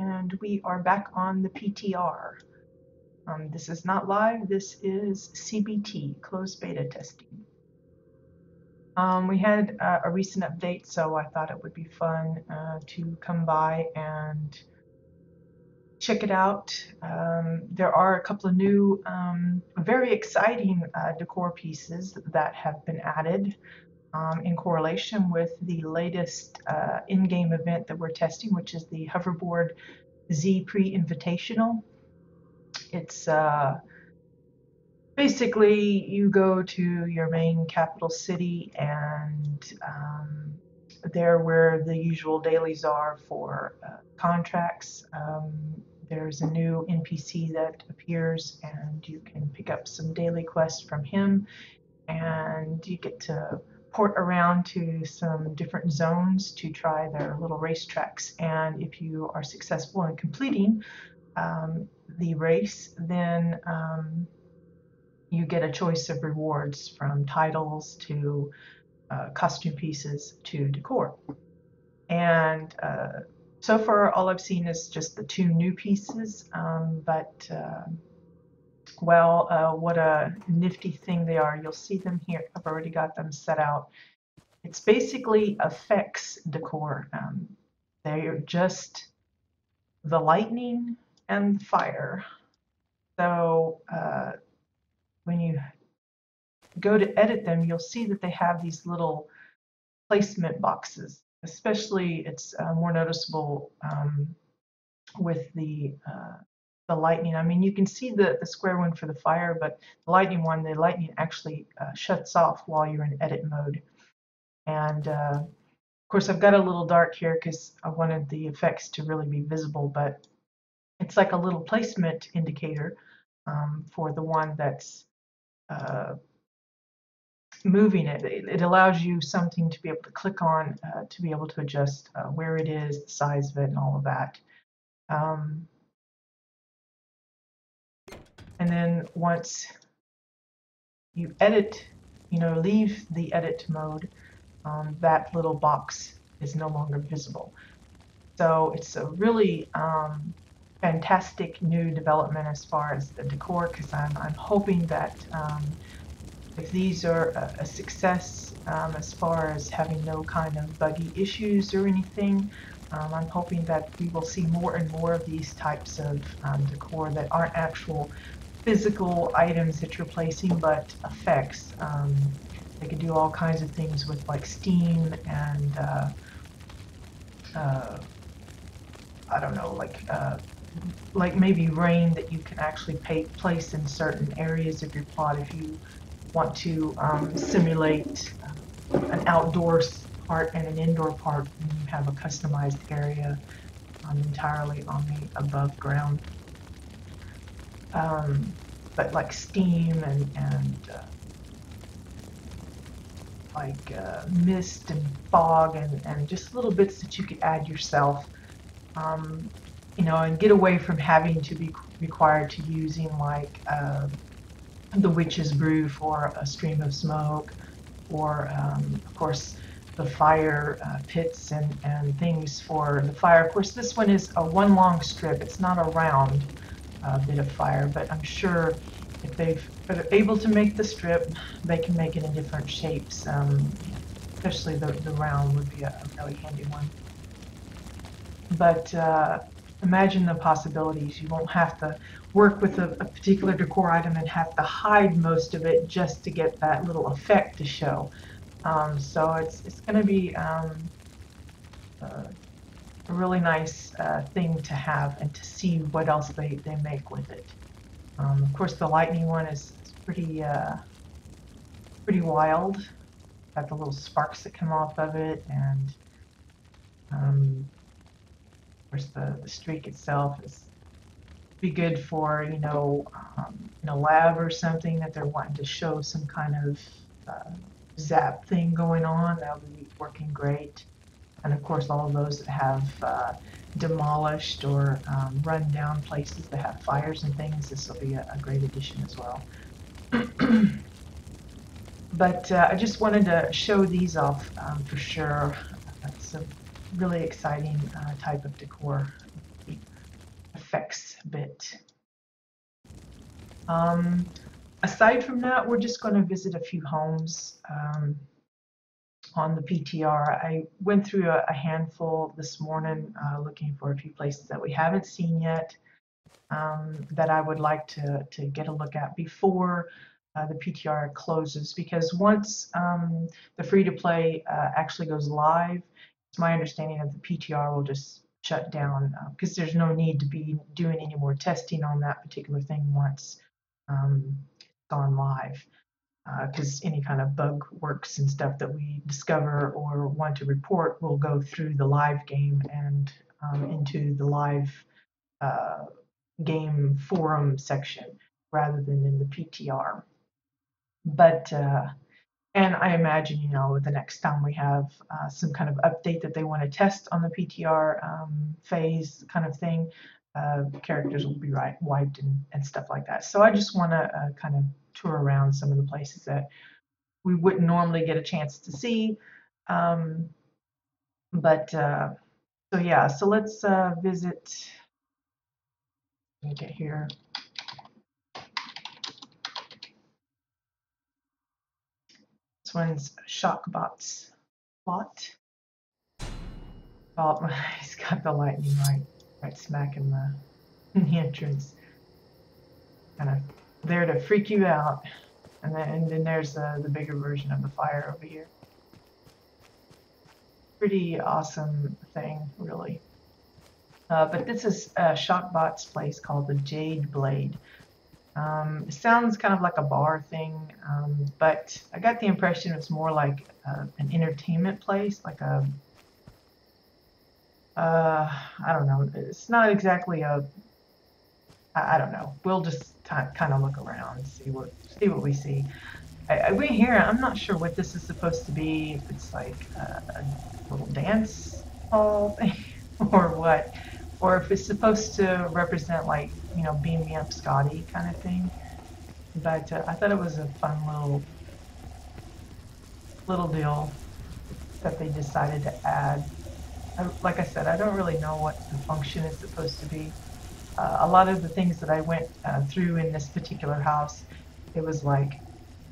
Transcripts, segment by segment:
and we are back on the PTR. This is not live, this is CBT, closed beta testing. We had a recent update, so I thought it would be fun to come by and check it out. There are a couple of new, very exciting decor pieces that have been added in correlation with the latest in-game event that we're testing, which is the Hoverboard Z Pre-Invitational. It's basically you go to your main capital city, and there where the usual dailies are for contracts. There's a new NPC that appears, and you can pick up some daily quests from him, and you get to port around to some different zones to try their little racetracks. And if you are successful in completing the race, then you get a choice of rewards, from titles to costume pieces to decor. And so far all I've seen is just the two new pieces, but well, what a nifty thing they are. You'll see them here. I've already got them set out. It's basically effects decor. They're just the lightning and fire. So when you go to edit them, you'll see that they have these little placement boxes. Especially, it's more noticeable with the lightning. I mean, you can see the square one for the fire, but the lightning one, the lightning actually shuts off while you're in edit mode. And of course, I've got a little dark here because I wanted the effects to really be visible, but it's like a little placement indicator for the one that's moving it. It allows you something to be able to click on to be able to adjust where it is, the size of it, and all of that. And then once you edit, leave the edit mode, that little box is no longer visible. So it's a really fantastic new development as far as the decor, because I'm hoping that if these are a success as far as having no kind of buggy issues or anything, I'm hoping that we will see more and more of these types of decor that aren't actual physical items that you're placing, but effects. They can do all kinds of things with like steam and I don't know, like maybe rain that you can actually place in certain areas of your plot if you want to simulate an outdoors part and an indoor part, and you have a customized area entirely on the above ground. But like steam and like mist and fog and just little bits that you could add yourself, and get away from having to be required to using like the witch's brew for a stream of smoke, or of course the fire pits and things for the fire. Of course, this one is a one long strip. It's not a round bit of fire, but I'm sure if they're able to make the strip, they can make it in different shapes. Especially the round would be a really handy one. But imagine the possibilities. You won't have to work with a particular decor item and have to hide most of it just to get that little effect to show. So it's going to be a really nice thing to have and to see what else they make with it. Of course, the lightning one is pretty wild. Got the little sparks that come off of it, and of course the streak itself is be good for in a lab or something that they're wanting to show some kind of zap thing going on. That'll be working great. And of course, all of those that have demolished or run down places that have fires and things, this will be a great addition as well. But I just wanted to show these off for sure. It's a really exciting type of decor. effects bit. Aside from that, we're just going to visit a few homes on the PTR. I went through a handful this morning looking for a few places that we haven't seen yet that I would like to get a look at before the PTR closes, because once the free-to-play actually goes live, it's my understanding that the PTR will just shut down because there's no need to be doing any more testing on that particular thing once it's gone live. Because any kind of bug works and stuff that we discover or want to report will go through the live game and into the live game forum section rather than in the PTR. But and I imagine, you know, the next time we have some kind of update that they want to test on the PTR phase kind of thing, characters will be wiped and stuff like that. So I just want to kind of tour around some of the places that we wouldn't normally get a chance to see. So yeah, so let's visit. Let me get here. This one's Shockbot's plot. Oh, he's got the lightning right smack in the entrance. Kind of there to freak you out. And then there's the bigger version of the fire over here. Pretty awesome thing, really. But this is Shockbot's place called the Jade Blade. It sounds kind of like a bar thing, but I got the impression it's more like an entertainment place, like a I don't know. It's not exactly a. I don't know. We'll just kind of look around and see what we see. I went here. I'm not sure what this is supposed to be. If it's like a little dance hall thing or what, or if it's supposed to represent, like, you know, beam me up Scotty kind of thing. But I thought it was a fun little deal that they decided to add. Like I said, I don't really know what the function is supposed to be. A lot of the things that I went through in this particular house, it was like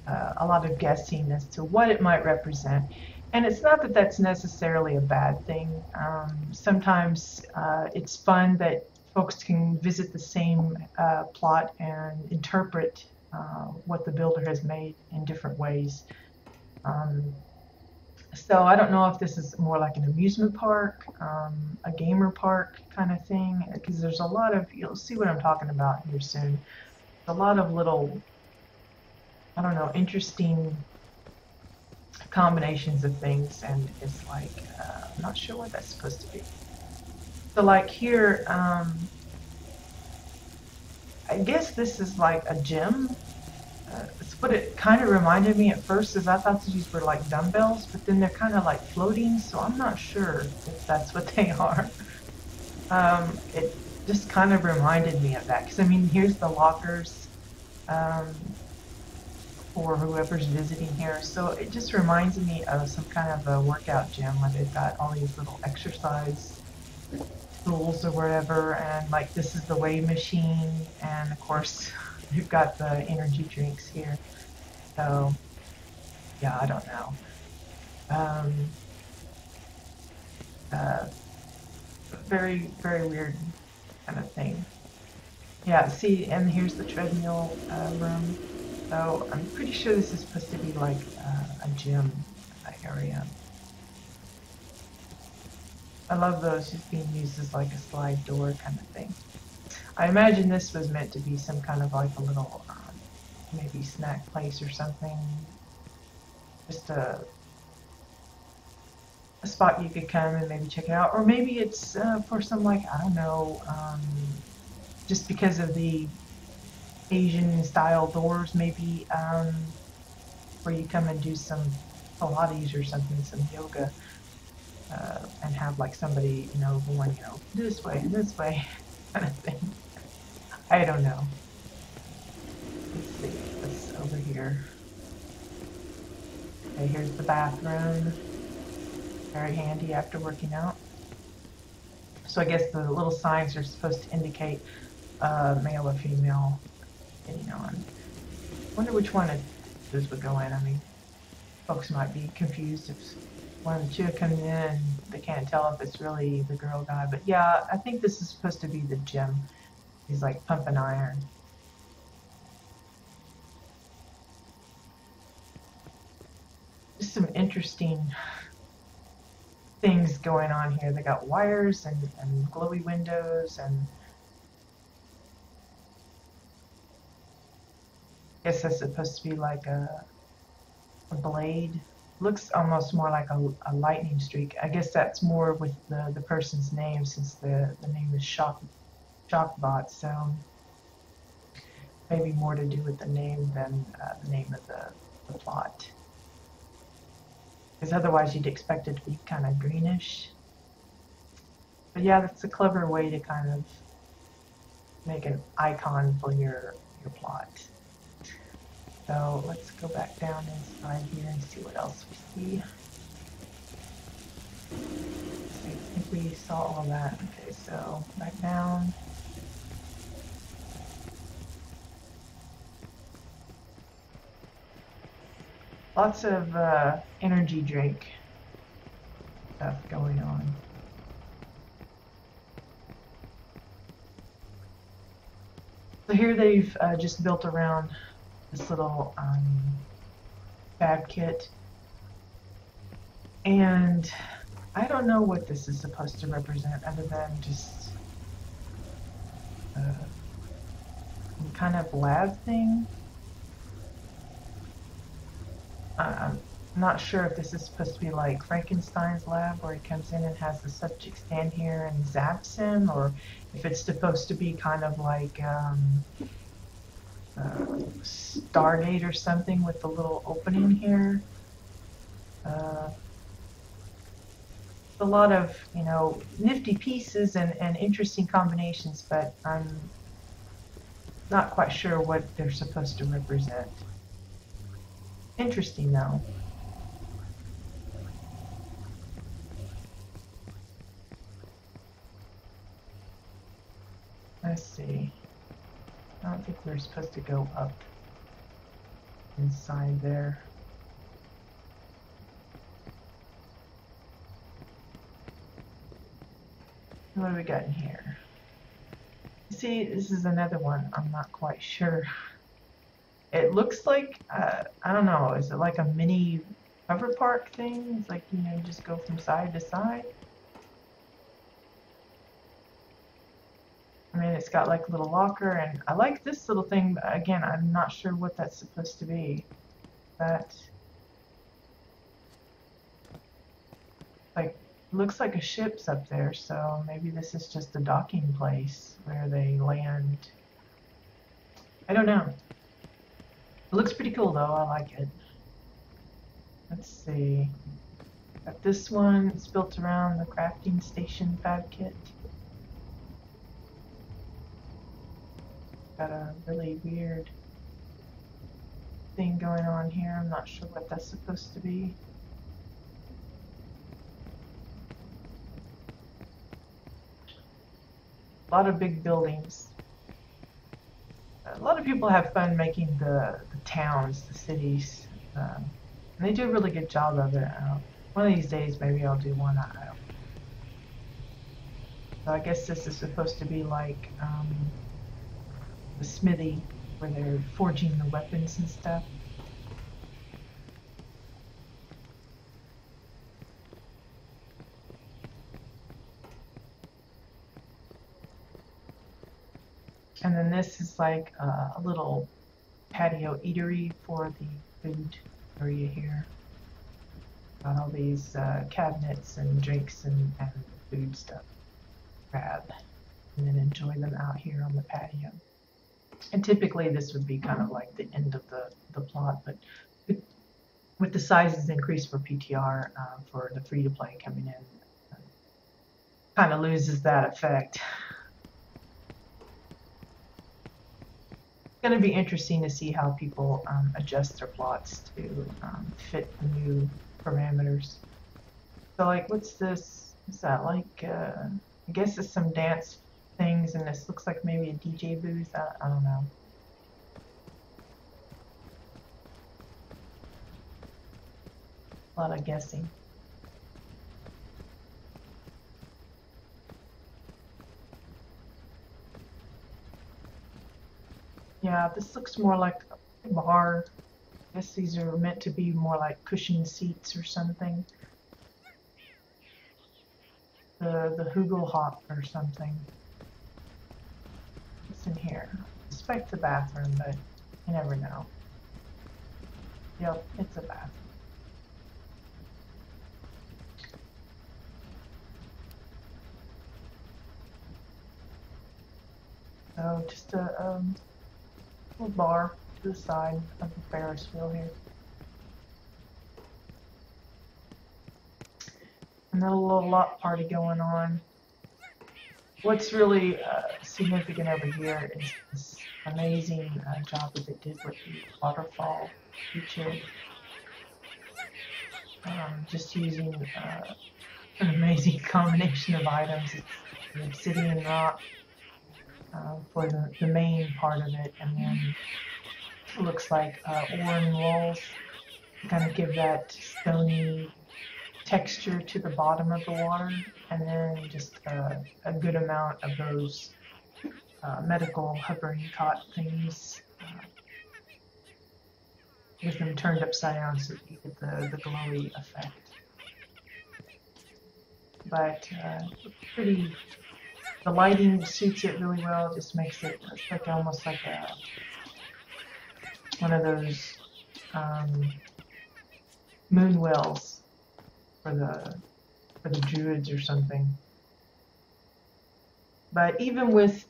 a lot of guessing as to what it might represent. And it's not that that's necessarily a bad thing. Sometimes it's fun that folks can visit the same plot and interpret what the builder has made in different ways. So I don't know if this is more like an amusement park, a gamer park kind of thing, because there's a lot of, you'll see what I'm talking about here soon. A lot of little, I don't know, interesting combinations of things, and it's like, I'm not sure what that's supposed to be. So like here, I guess this is like a gym. It's what it kind of reminded me at first, is I thought these were like dumbbells, but then they're kind of like floating, so I'm not sure if that's what they are. It just kind of reminded me of that, because I mean, here's the lockers for whoever's visiting here, so it just reminds me of some kind of a workout gym where they've got all these little exercise tools or whatever, and like this is the weigh machine, and of course we've got the energy drinks here. So yeah, I don't know. Very, very weird kind of thing. Yeah, see, and here's the treadmill room. So I'm pretty sure this is supposed to be like a gym area. I love those just being used as like a slide door kind of thing. I imagine this was meant to be some kind of like a little maybe snack place or something. Just a spot you could come and maybe check it out. Or maybe it's for some, like, I don't know, just because of the Asian style doors, maybe where you come and do some Pilates or something, some yoga, and have like somebody, you know, going, you know, this way and this way kind of thing. I don't know. Let's see what's over here. Okay, here's the bathroom. Very handy after working out. So I guess the little signs are supposed to indicate male or female, depending on. I wonder which one of those would go in. I mean, folks might be confused if one of the two comes in and they can't tell if it's really the girl guy. But yeah, I think this is supposed to be the Jim. He's like pumping iron. Just some interesting things going on here. They got wires and glowy windows, and I guess that's supposed to be like a blade. Looks almost more like a lightning streak. I guess that's more with the person's name, since the name is Shockbot, so maybe more to do with the name than the name of the plot. Because otherwise you'd expect it to be kind of greenish. But yeah, that's a clever way to kind of make an icon for your plot. So let's go back down inside here and see what else we see. I think we saw all that. Okay, so back down. Lots of energy drink stuff going on. So here they've just built around this little fab kit, and I don't know what this is supposed to represent other than just some kind of lab thing. I'm not sure if this is supposed to be like Frankenstein's lab, where he comes in and has the subject stand here and zaps him, or if it's supposed to be kind of like Stargate or something with the little opening here. A lot of, you know, nifty pieces and interesting combinations, but I'm not quite sure what they're supposed to represent. Interesting though. Let's see. I don't think we're supposed to go up inside there. What do we got in here? See, this is another one. I'm not quite sure. It looks like, I don't know, is it like a mini cover park thing? It's like, you know, you just go from side to side. I mean, it's got like a little locker, and I like this little thing, but again, I'm not sure what that's supposed to be. That, like, looks like a ship's up there, so maybe this is just a docking place where they land. I don't know. It looks pretty cool though, I like it. Let's see. Got this one, it's built around the crafting station fab kit. Got a really weird thing going on here. I'm not sure what that's supposed to be. A lot of big buildings. A lot of people have fun making the towns, the cities. And they do a really good job of it. One of these days, maybe I'll do one. I don't know. So I guess this is supposed to be like the smithy where they're forging the weapons and stuff. And then this is like a little patio eatery for the food area here. Got all these cabinets and drinks and food stuff. Grab and then enjoy them out here on the patio. And typically this would be kind of like the end of the plot, but with the sizes increased for PTR, for the free-to-play coming in, kind of loses that effect. It's going to be interesting to see how people adjust their plots to fit the new parameters. So like, what's this? Is that like I guess it's some dance things, and this looks like maybe a DJ booth. I don't know. A lot of guessing. Yeah, this looks more like a bar. I guess these are meant to be more like cushioned seats or something. The Hugel Hop or something. What's in here? I suspect the bathroom, but you never know. Yep, it's a bathroom. So just a little bar to the side of the Ferris wheel here. Another little lot party going on. What's really significant over here is this amazing job that they did with the waterfall feature. Just using an amazing combination of items. It's obsidian rock for the main part of it, and then it looks like orange walls to kind of give that stony texture to the bottom of the water, and then just a good amount of those medical hovering cot things with them turned upside down so that you get the glowy effect. But pretty, the lighting suits it really well. It just makes it like almost like one of those moon wells for the druids or something. But even with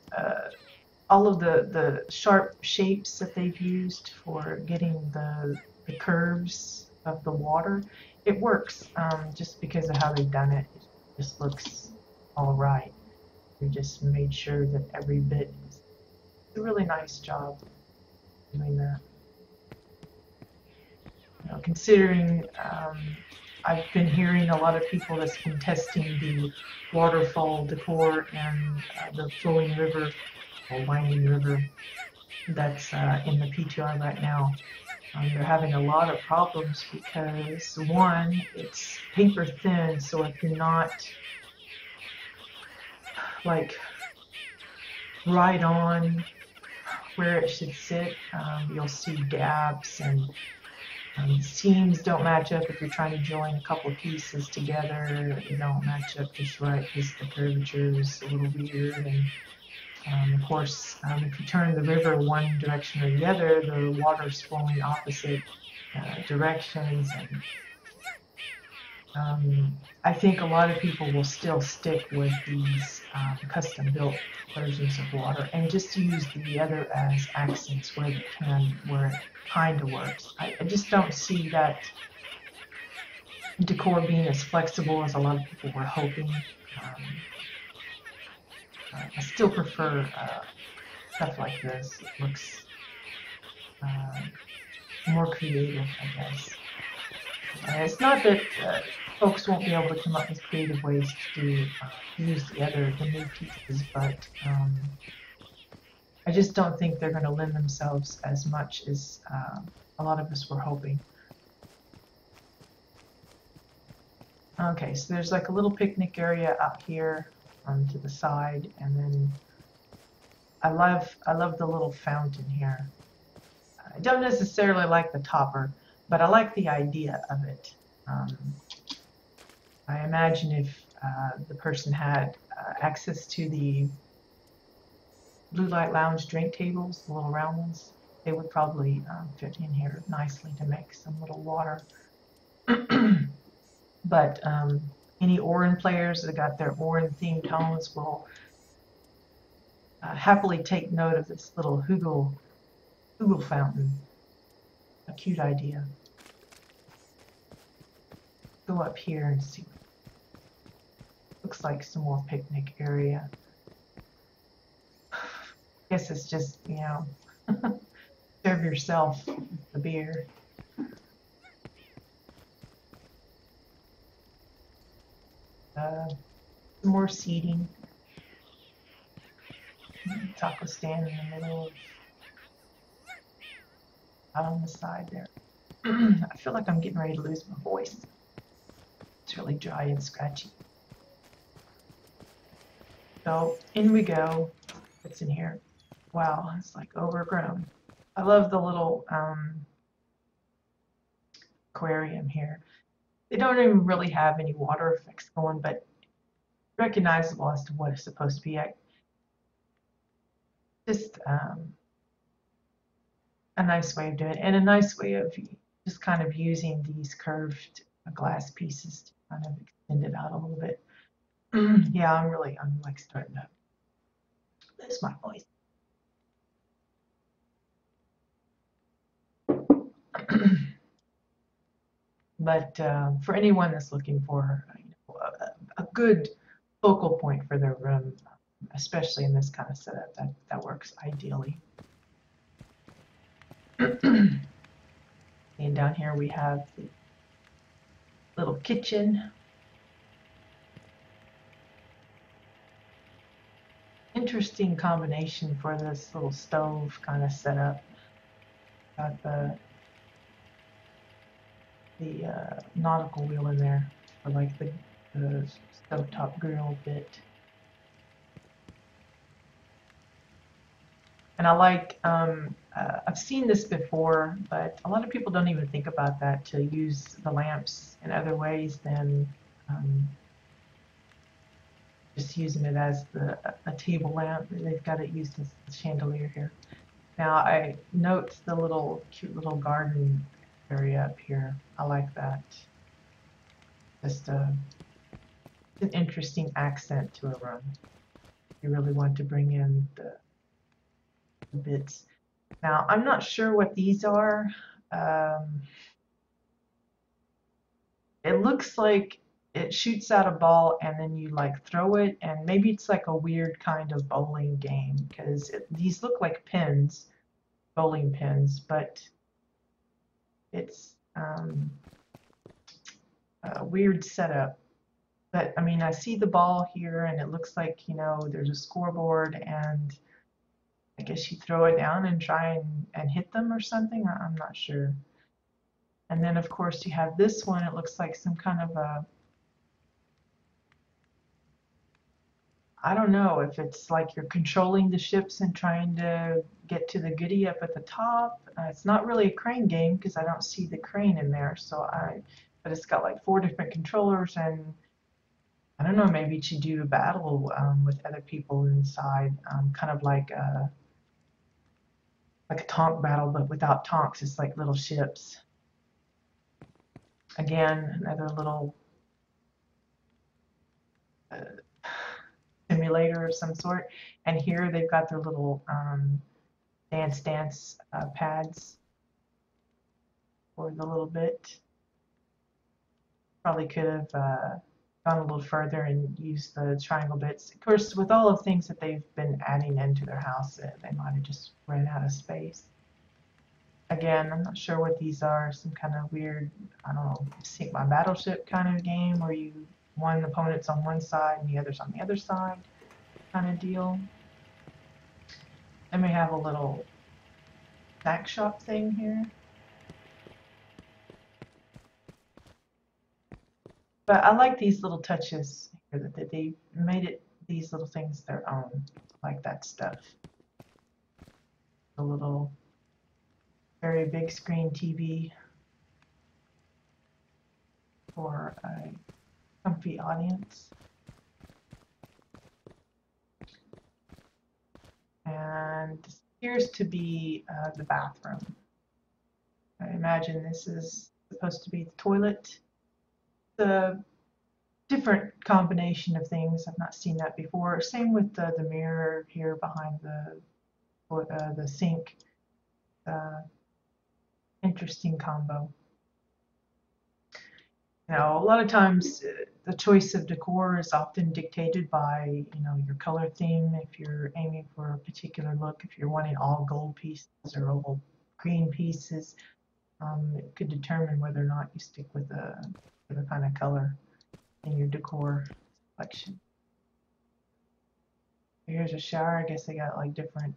all of the sharp shapes that they've used for getting the curves of the water, it works just because of how they've done it. It just looks all right. They just made sure that every bit is a really nice job doing that. You know, considering I've been hearing a lot of people that's been testing the waterfall decor and the flowing river or winding river that's in the PTR right now. They're having a lot of problems because, one, it's paper thin, so if you're not like right on where it should sit, you'll see gaps, and seams don't match up if you're trying to join a couple of pieces together. They don't match up just right because the curvature is a little weird. And of course, if you turn the river one direction or the other, the water's flowing opposite directions. And I think a lot of people will still stick with these custom-built versions of water and just use the other as accents where they can, where it kind of works. I just don't see that decor being as flexible as a lot of people were hoping. I still prefer stuff like this. It looks more creative, I guess. It's not that folks won't be able to come up with creative ways to use the new pieces, but I just don't think they're going to lend themselves as much as a lot of us were hoping. Okay, so there's like a little picnic area out here to the side, and then I love the little fountain here. I don't necessarily like the topper, but I like the idea of it. I imagine if the person had access to the blue light lounge drink tables, the little round ones, they would probably fit in here nicely to make some little water. But any Orin players that got their Orin themed homes will happily take note of this little Hugel fountain. A cute idea. Go up here and see. Looks like some more picnic area. Guess it's just, you know, serve yourself the beer. Some more seating. taco stand in the middle, out on the side there. I feel like I'm getting ready to lose my voice. It's really dry and scratchy. So in we go. What's in here? Wow, it's like overgrown. I love the little aquarium here. They don't even really have any water effects going, but recognizable as to what it's supposed to be. Just a nice way of doing it, and a nice way of just kind of using these curved glass pieces to kind of extend it out a little bit. Yeah, I'm like starting to lose my voice. But for anyone that's looking for a good focal point for their room, especially in this kind of setup, that works ideally. And down here we have the little kitchen. Interesting combination for this little stove kind of setup. Got the nautical wheel in there for like the stovetop grill bit. And I like, I've seen this before, but a lot of people don't even think about that, to use the lamps in other ways than just using it as a table lamp. They've got it used as a chandelier here. Now I note the cute little garden area up here. I like that. Just an interesting accent to a room. You really want to bring in the bits. Now I'm not sure what these are. It looks like it shoots out a ball and then you like throw it, and maybe it's like a weird kind of bowling game, because these look like pins, bowling pins, but it's a weird setup. But I mean, I see the ball here and it looks like, there's a scoreboard, and I guess you throw it down and try and hit them or something. I'm not sure. And then of course you have this one. It looks like some kind of a, I don't know if it's like you're controlling the ships and trying to get to the goodie up at the top. It's not really a crane game because I don't see the crane in there. But it's got like 4 different controllers, and I don't know, maybe you should do a battle with other people inside, kind of like a tonk battle, but without tonks. It's like little ships. Again, another little simulator of some sort. And here they've got their little dance pads for the little bit. Probably could have gone a little further and used the triangle bits. Of course, with all of things that they've been adding into their house, they might have just ran out of space. Again, I'm not sure what these are. Some kind of weird, I don't know, sink my battleship kind of game where one opponent's on one side and the other's on the other side kind of deal. Then we have a little snack shop thing here. But I like these little touches here that they made these little things their own, like that stuff. A little very big screen TV for a comfy audience. And this appears to be the bathroom. I imagine this is supposed to be the toilet. The different combination of things. I've not seen that before. Same with the mirror here behind the sink. Interesting combo. A lot of times the choice of decor is often dictated by, your color theme. If you're aiming for a particular look, if you're wanting all gold pieces or all green pieces, it could determine whether or not you stick with the kind of color in your decor selection. Here's a shower. I guess they got like different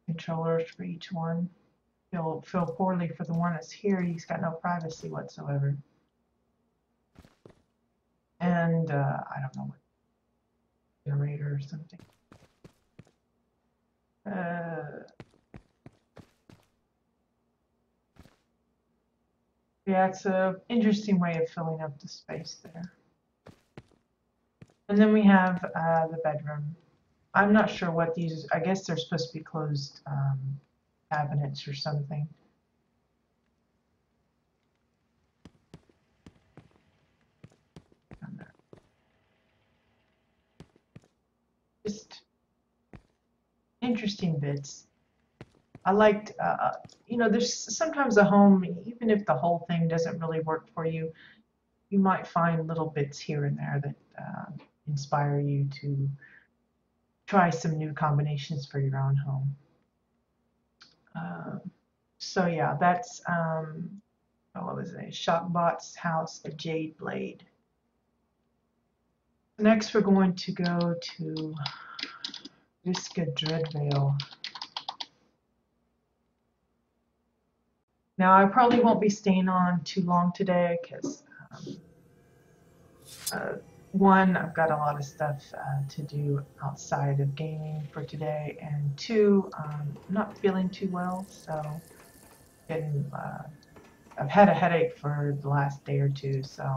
controllers for each one. Feel poorly for the one that's here. He's got no privacy whatsoever. And I don't know what generator or something. Yeah, it's a interesting way of filling up the space there. And then we have the bedroom. I'm not sure what these, I guess they're supposed to be closed cabinets or something. Just interesting bits. I liked, you know, there's sometimes a home, even if the whole thing doesn't really work for you, you might find little bits here and there that inspire you to try some new combinations for your own home. So yeah, that's what was it? Shockbot's house, a jade blade. Next, we're going to go to Visca Dreadvale. Now, I probably won't be staying on too long today because one, I've got a lot of stuff to do outside of gaming for today, and two, I'm not feeling too well, so I've had a headache for the last day or two, so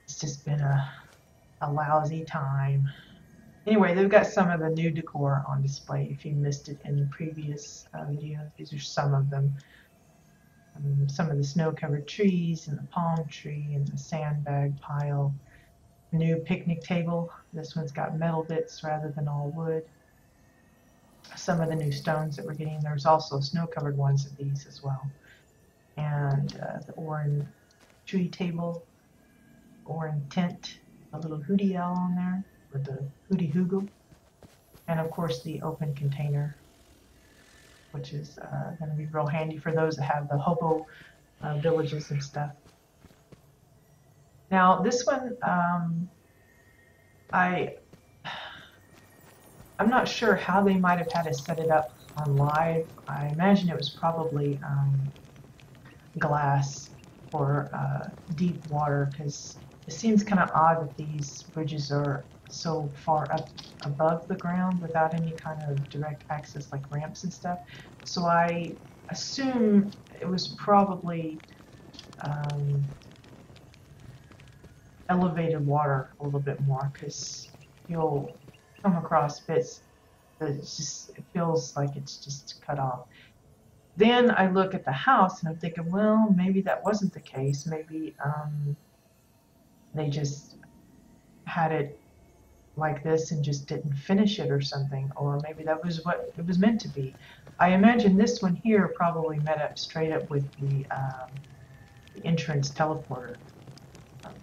it's just been a lousy time. Anyway, they've got some of the new decor on display. If you missed it in the previous video, these are some of them. Some of the snow-covered trees and the palm tree and the sandbag pile. New picnic table. This one's got metal bits rather than all wood. Some of the new stones that we're getting. There's also snow-covered ones of these as well. And the orange tree table, orange tent, a little hootie owl on there, or the hootie hoogle. And of course the open container, which is going to be real handy for those that have the hobo villages and stuff. Now this one, I'm not sure how they might have had to set it up on live. I imagine it was probably glass or deep water, because it seems kind of odd that these bridges are so far up above the ground without any kind of direct access like ramps and stuff. So I assume it was probably elevated water a little bit more, because you'll come across bits that it feels like it's just cut off. Then I look at the house and I'm thinking, well, maybe that wasn't the case. Maybe they just had it like this and just didn't finish it or something, or maybe that was what it was meant to be. I imagine this one here probably met up straight up with the entrance teleporter.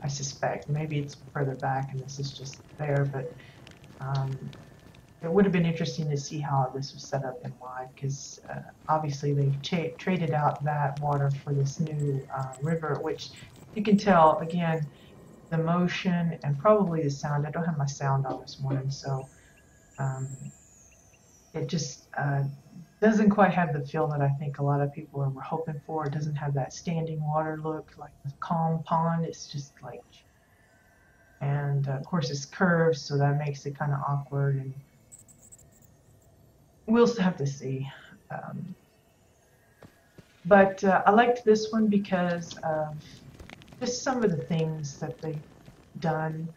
I suspect maybe it's further back and this is just there, but it would have been interesting to see how this was set up in live, because obviously they've traded out that water for this new river, which you can tell, again, the motion and probably the sound. I don't have my sound on this morning, so it just doesn't quite have the feel that I think a lot of people were hoping for. It doesn't have that standing water look like a calm pond. It's just like, and of course it's curved, so that makes it kind of awkward, and we'll have to see. But I liked this one because of just some of the things that they've done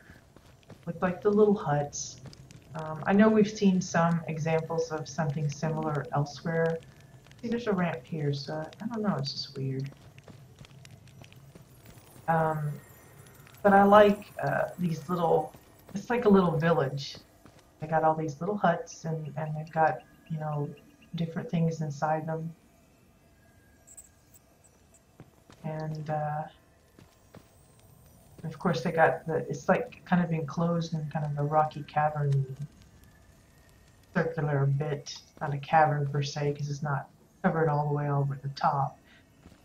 with like the little huts. I know we've seen some examples of something similar elsewhere. See, there's a ramp here, so I don't know, it's just weird. But I like these little, it's like a little village. They got all these little huts, and they've got, you know, different things inside them. And of course they got it's like kind of enclosed in kind of a rocky cavern circular bit. Not a cavern per se, because it's not covered all the way over the top,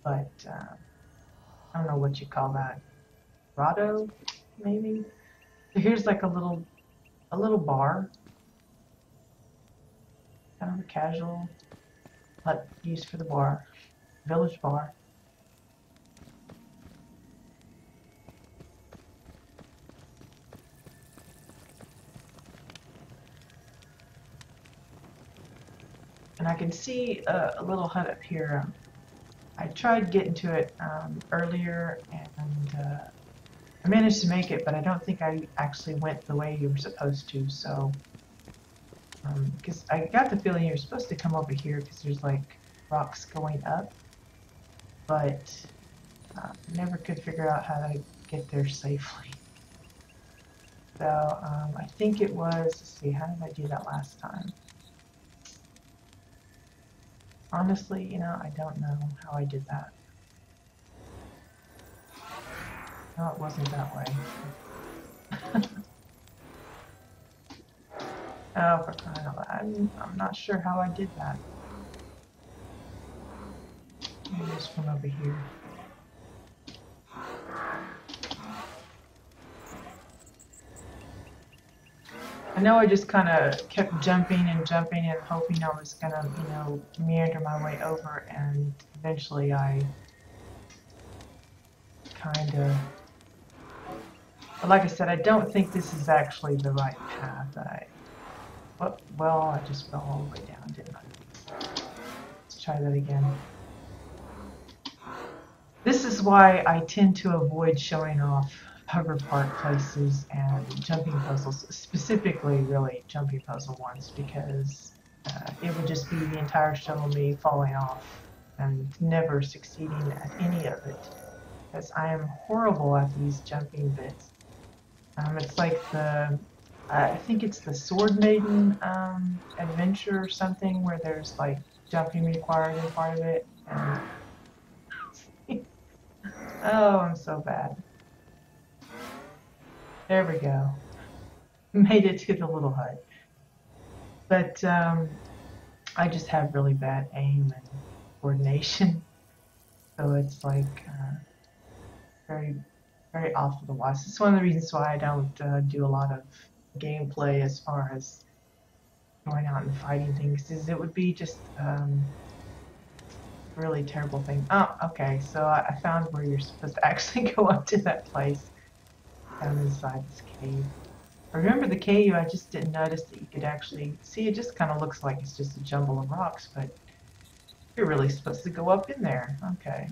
but I don't know what you call that. Grotto, maybe? So here's like a little bar. Kind of a casual hut used for the bar. Village bar. And I can see a little hut up here. I tried getting to it earlier, and I managed to make it, but I don't think I actually went the way you were supposed to. So, because I got the feeling you're supposed to come over here because there's like rocks going up, but never could figure out how to get there safely. So I think it was, let's see, how did I do that last time? Honestly, you know, I don't know how I did that. No, it wasn't that way. Oh, for crying out loud. I'm not sure how I did that. Maybe just from over here. I know I just kind of kept jumping and hoping I was gonna, you know, meander my way over, and eventually I kind of, but like I said, I don't think this is actually the right path. Well, I just fell all the way down, didn't I? Let's try that again. This is why I tend to avoid showing off hover park places and jumping puzzles, specifically really jumping puzzle ones, because it would just be the entire show of me falling off and never succeeding at any of it, because I am horrible at these jumping bits. It's like I think it's the Sword Maiden adventure or something, where there's like jumping required in part of it, and oh, I'm so bad. There we go. Made it to the little hut. But I just have really bad aim and coordination. So it's like very, very awful to watch. It's one of the reasons why I don't do a lot of gameplay as far as going out and fighting things. Is it would be just a really terrible thing. Oh, okay. So I found where you're supposed to actually go up to that place down inside this cave. I remember the cave, I just didn't notice that you could actually see. It just kind of looks like it's just a jumble of rocks, but you're really supposed to go up in there. Okay.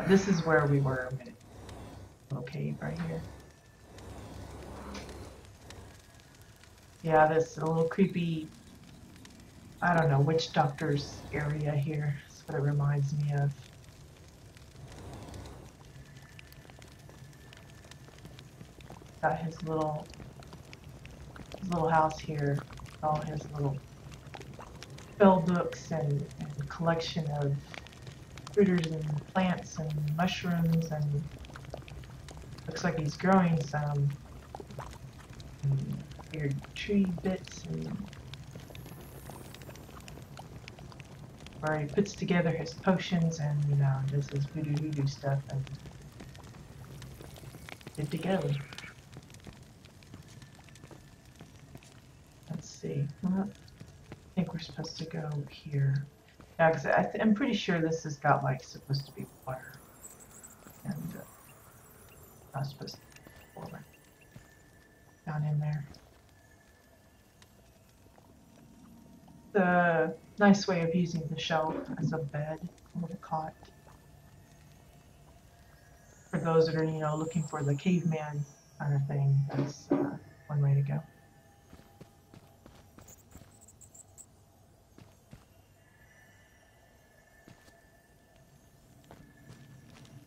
This is where we were a minute. Little cave right here. Yeah, this a little creepy, I don't know, witch doctor's area here. That's what it reminds me of. Got his little house here, all his little spell books and collection of critters and plants and mushrooms, and looks like he's growing some weird tree bits, and where he puts together his potions and, you know, does his voodoo stuff, and good to go. Let's see. Well, I think we're supposed to go here. Yeah, because I'm pretty sure this has got like supposed to be water, and not supposed to be forward down in there. The nice way of using the shelf as a bed or a cot. For those that are, you know, looking for the caveman kind of thing, that's one way to go.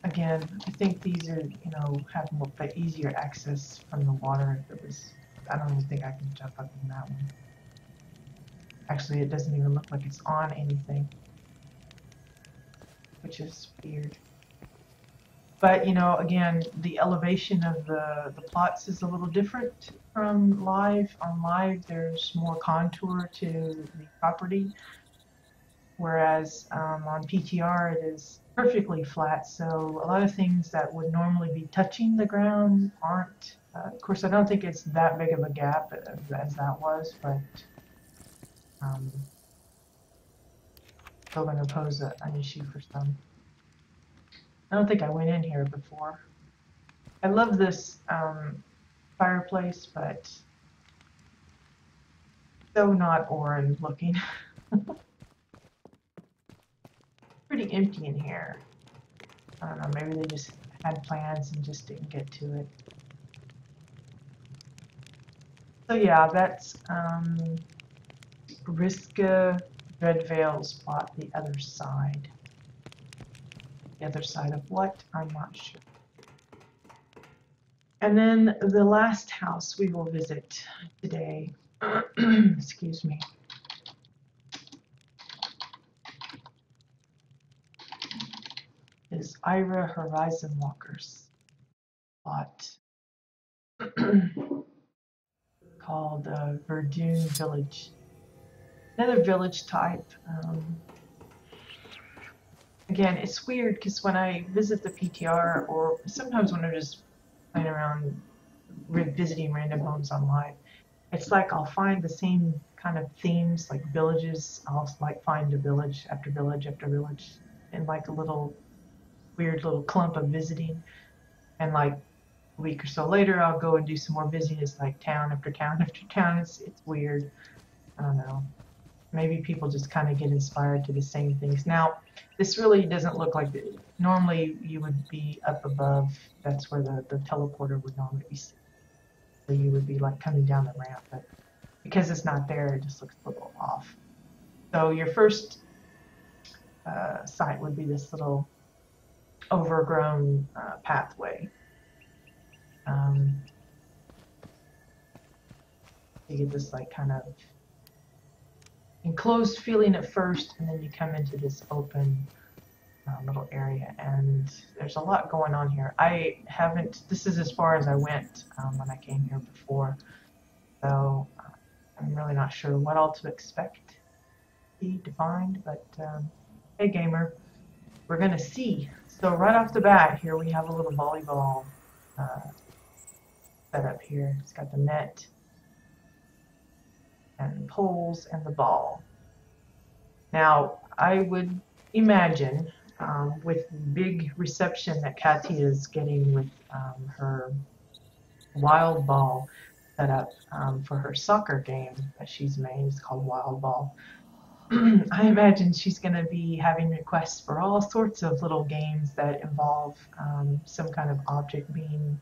Again, I think these are, you know, have more, but easier access from the water. If it was, I don't even think I can jump up in that one. Actually, it doesn't even look like it's on anything, which is weird. But, you know, again, the elevation of the plots is a little different from live. On live, there's more contour to the property. whereas on PTR it is perfectly flat. So a lot of things that would normally be touching the ground aren't. Of course, I don't think it's that big of a gap as that was, but um, still going to pose an issue for some. I don't think I went in here before. I love this fireplace, but so not orange looking. Pretty empty in here. I don't know, maybe they just had plans and just didn't get to it. So yeah, that's Riska Dreadvale's plot, the other side. The other side of what? I'm not sure. And then the last house we will visit today, excuse me, is Ira Horizon Walker's plot called Verdun Village. Another village type. Again, it's weird because when I visit the PTR, or sometimes when I'm just playing around visiting random homes online, it's like I'll find the same kind of themes, like villages. I'll like find a village after village after village, in like a little weird little clump of visiting, and like a week or so later, I'll go and do some more visiting. It's like town after town after town. It's weird. I don't know. Maybe people just kind of get inspired to the same things. Now, this really doesn't look like it. Normally you would be up above. That's where the teleporter would normally be. So you would be like coming down the ramp, but because it's not there, it just looks a little off. So your first site would be this little overgrown pathway. You get this like kind of enclosed feeling at first, and then you come into this open little area, and there's a lot going on here. I haven't, this is as far as I went when I came here before, so I'm really not sure what all to expect to find, but hey gamer, we're gonna see. So right off the bat here we have a little volleyball set up here. It's got the net and poles and the ball. Now I would imagine with the big reception that Katia is getting with her wild ball set up for her soccer game that she's made, it's called Wild Ball. I imagine she's going to be having requests for all sorts of little games that involve some kind of object being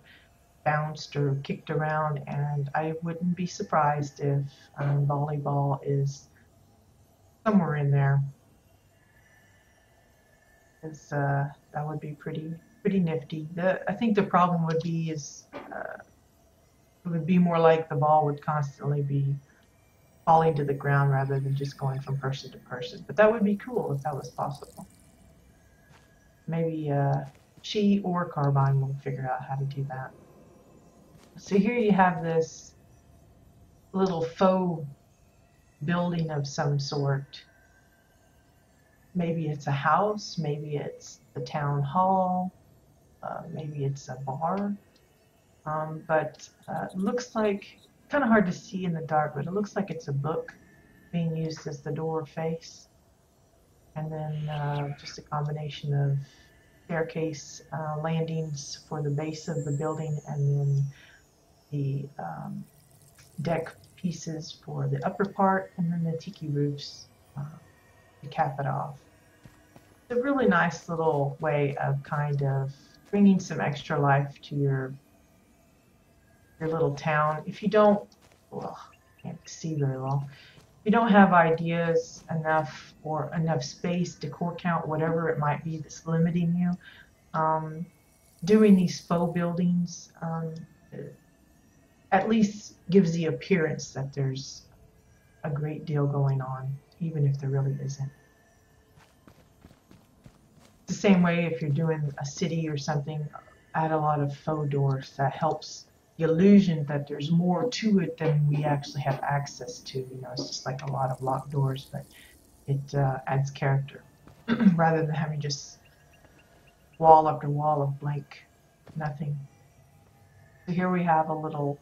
bounced or kicked around, and I wouldn't be surprised if volleyball is somewhere in there. That would be pretty nifty. I think the problem would be is it would be more like the ball would constantly be falling to the ground rather than just going from person to person. But that would be cool if that was possible. Maybe she or Carbine will figure out how to do that. So here you have this little faux building of some sort. Maybe it's a house, maybe it's the town hall, maybe it's a bar. But it looks like, kind of hard to see in the dark, but it looks like it's a book being used as the door face. And then just a combination of staircase landings for the base of the building, and then the deck pieces for the upper part, and then the tiki roofs to cap it off. It's a really nice little way of kind of bringing some extra life to your little town. If you don't, well, can't see very well. If you don't have ideas enough or enough space, decor count, whatever it might be that's limiting you, doing these faux buildings at least gives the appearance that there's a great deal going on, even if there really isn't. It's the same way if you're doing a city or something, add a lot of faux doors. That helps the illusion that there's more to it than we actually have access to. You know, it's just like a lot of locked doors, but it adds character rather than having just wall after wall of blank nothing. So here we have a little,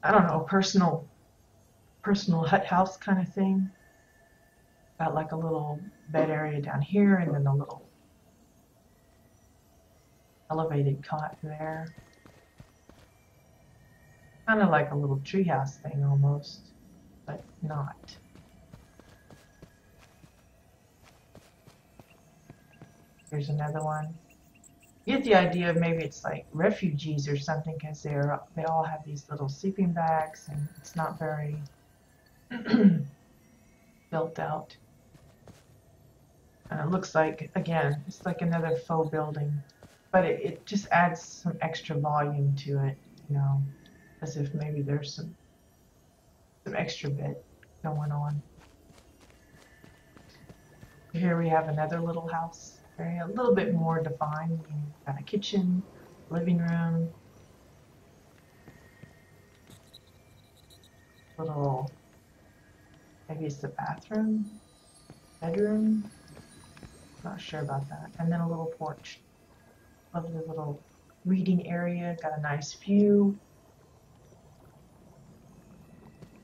I don't know, personal hut house kind of thing. Got like a little bed area down here and then a little elevated cot there. Kind of like a little treehouse thing almost, but not. Here's another one. You get the idea of maybe it's like refugees or something because they all have these little sleeping bags and it's not very built out. And it looks like, again, it's like another faux building, but it just adds some extra volume to it, you know, as if maybe there's some extra bit going on. Here we have another little house, a little bit more defined. You've got a kitchen, living room, little, maybe it's the bathroom, bedroom, not sure about that. And then a little porch, lovely little reading area, got a nice view.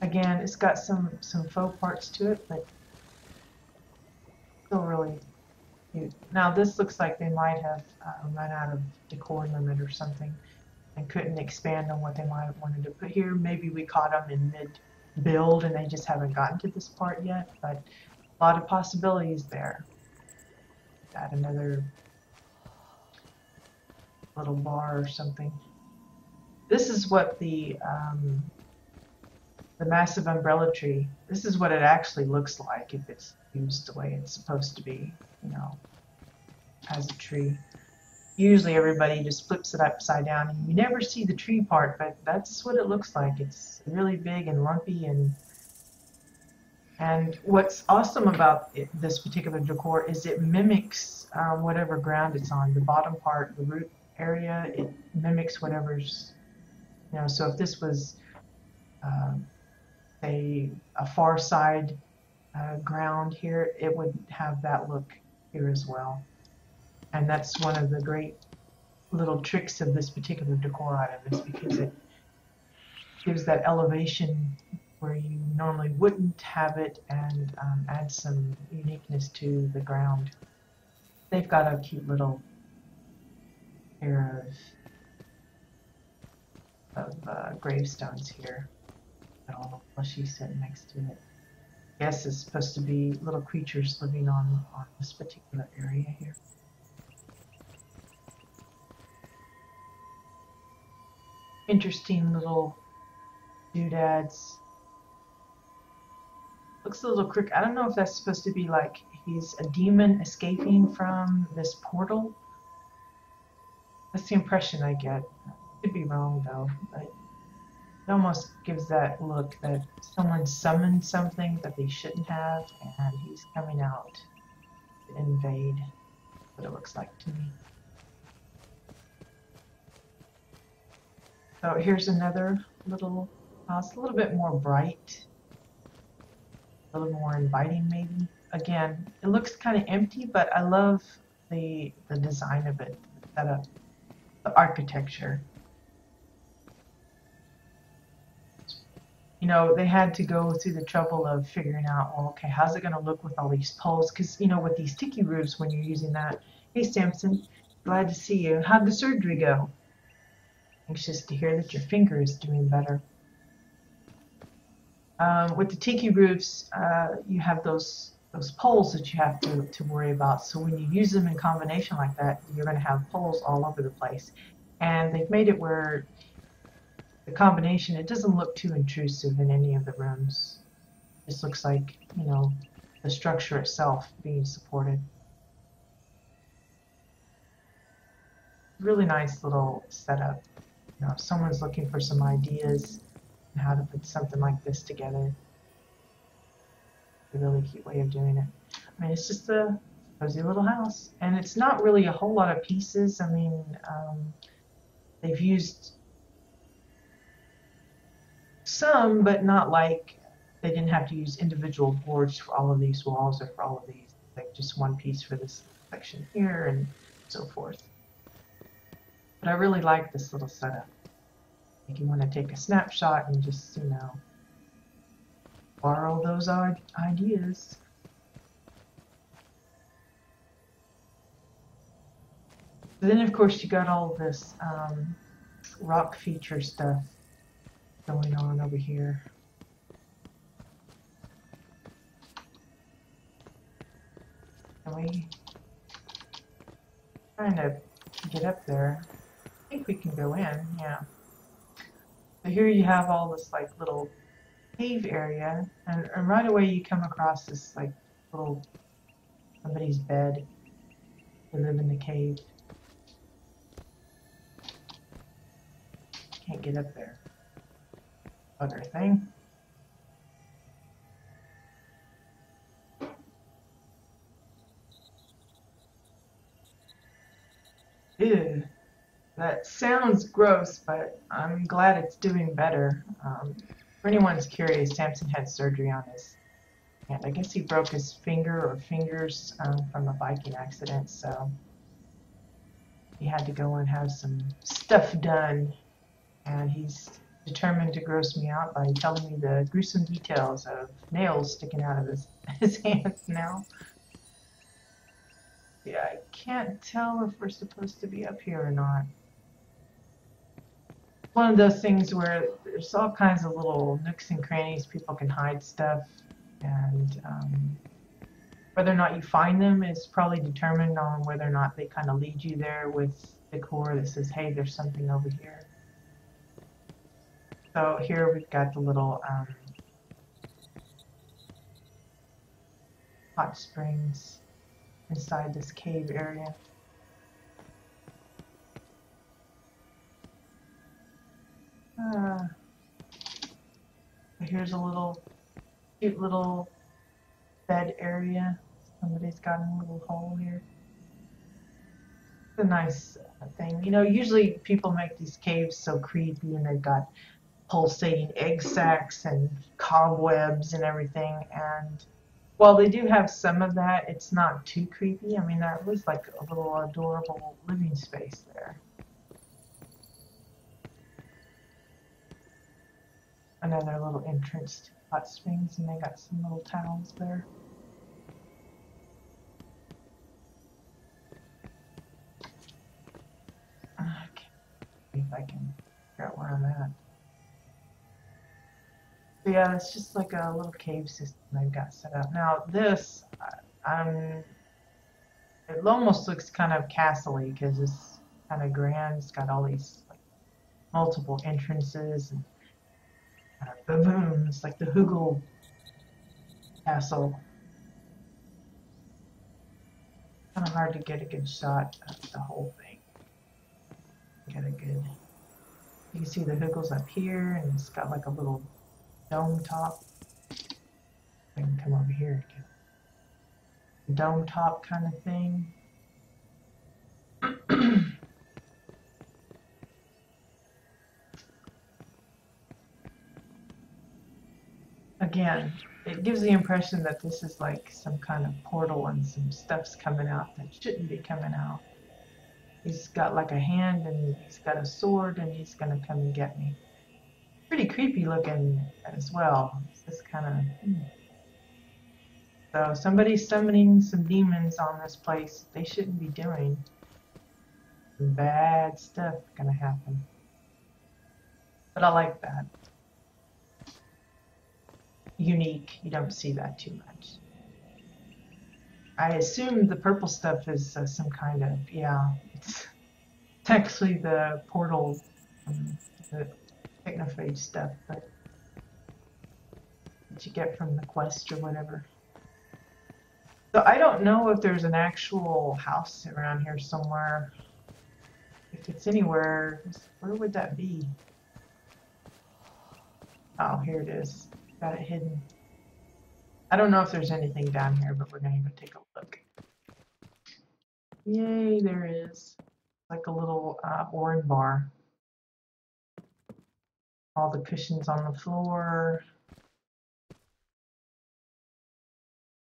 Again, it's got some faux parts to it, but still really cute. Now this looks like they might have run out of decor limit or something and couldn't expand on what they might have wanted to put here. Maybe we caught them in mid-build and they just haven't gotten to this part yet, but a lot of possibilities there. Add another little bar or something. This is what the massive umbrella tree, this is what it actually looks like if it's used the way it's supposed to be, you know, as a tree. Usually everybody just flips it upside down and you never see the tree part, but that's what it looks like. It's really big and lumpy, and what's awesome about this particular decor is it mimics whatever ground it's on. The bottom part, the root area, it mimics whatever's, you know, so if this was say a far side ground here, it would have that look here as well. And that's one of the great little tricks of this particular decor item, is because it gives that elevation where you normally wouldn't have it, and adds some uniqueness to the ground. They've got a cute little pair of gravestones here. Got a little plushie sitting next to it. I guess it's supposed to be little creatures living on this particular area here. Interesting little doodads. Looks a little crooked. I don't know if that's supposed to be like he's a demon escaping from this portal. That's the impression I get. Could be wrong though, but it almost gives that look that someone summoned something that they shouldn't have, and he's coming out to invade. That's what it looks like to me. So here's another little house, a little bit more bright, a little more inviting maybe. Again, it looks kind of empty, but I love the design of it, the architecture. You know, they had to go through the trouble of figuring out, well, okay, how's it going to look with all these poles? Because, you know, with these tiki roofs, when you're using that, hey, Samson, glad to see you. How'd the surgery go? Anxious to hear that your finger is doing better. With the tiki roofs, you have those poles that you have to worry about. So when you use them in combination like that, you're going to have poles all over the place. And they've made it where the combination, it doesn't look too intrusive in any of the rooms. It just looks like, you know, the structure itself being supported. Really nice little setup. You know, if someone's looking for some ideas on how to put something like this together, a really cute way of doing it. I mean, it's just a cozy little house, and it's not really a whole lot of pieces. I mean, they've used some, but not like they didn't have to use individual boards for all of these walls or for all of these, like just one piece for this section here and so forth. But I really like this little setup. If you want to take a snapshot and just, you know, borrow those ideas. Then, of course, you got all this rock feature stuff going on over here. Can we trying to get up there? I think we can go in, yeah. So here you have all this like little cave area, and right away you come across this like little somebody's bed. They live in the cave. Can't get up there. Other thing. Ew. That sounds gross, but I'm glad it's doing better. For anyone's curious, Samson had surgery on his hand. I guess he broke his finger or fingers from a biking accident, so he had to go and have some stuff done. And he's determined to gross me out by telling me the gruesome details of nails sticking out of his hands now. Yeah, I can't tell if we're supposed to be up here or not. One of those things where there's all kinds of little nooks and crannies people can hide stuff, and whether or not you find them is probably determined on whether or not they kind of lead you there with decor that says, hey, there's something over here. So here we've got the little hot springs inside this cave area. Here's a little cute little bed area. Somebody's got a little hole here. It's a nice thing. You know, usually people make these caves so creepy and they've got pulsating egg sacs and cobwebs and everything. And while they do have some of that, it's not too creepy. I mean, that was like a little adorable living space there. Another little entrance to hot springs, and they got some little towels there. Okay, see if I can figure out where I'm at. So yeah, it's just like a little cave system they've got set up. Now this, it almost looks kind of castle-y because it's kind of grand. It's got all these like, multiple entrances and baboons, like the Hoogle Castle. Kind of hard to get a good shot of the whole thing. Get a good. You can see the Hoogles up here, and it's got like a little dome top. I can come over here again. Dome top kind of thing. Again, it gives the impression that this is like some kind of portal and some stuff's coming out that shouldn't be coming out. He's got like a hand and he's got a sword and he's gonna come and get me. Pretty creepy looking as well. It's just kind of. So somebody's summoning some demons on this place they shouldn't be doing. Some bad stuff gonna happen. But I like that. Unique. You don't see that too much. I assume the purple stuff is some kind of, yeah, it's actually the portal, the technophage stuff that you get from the quest or whatever. So I don't know if there's an actual house around here somewhere. If it's anywhere, where would that be? Oh, here it is. Got it hidden. I don't know if there's anything down here, but we're going to go take a look. Yay, there is. Like a little orange bar. All the cushions on the floor.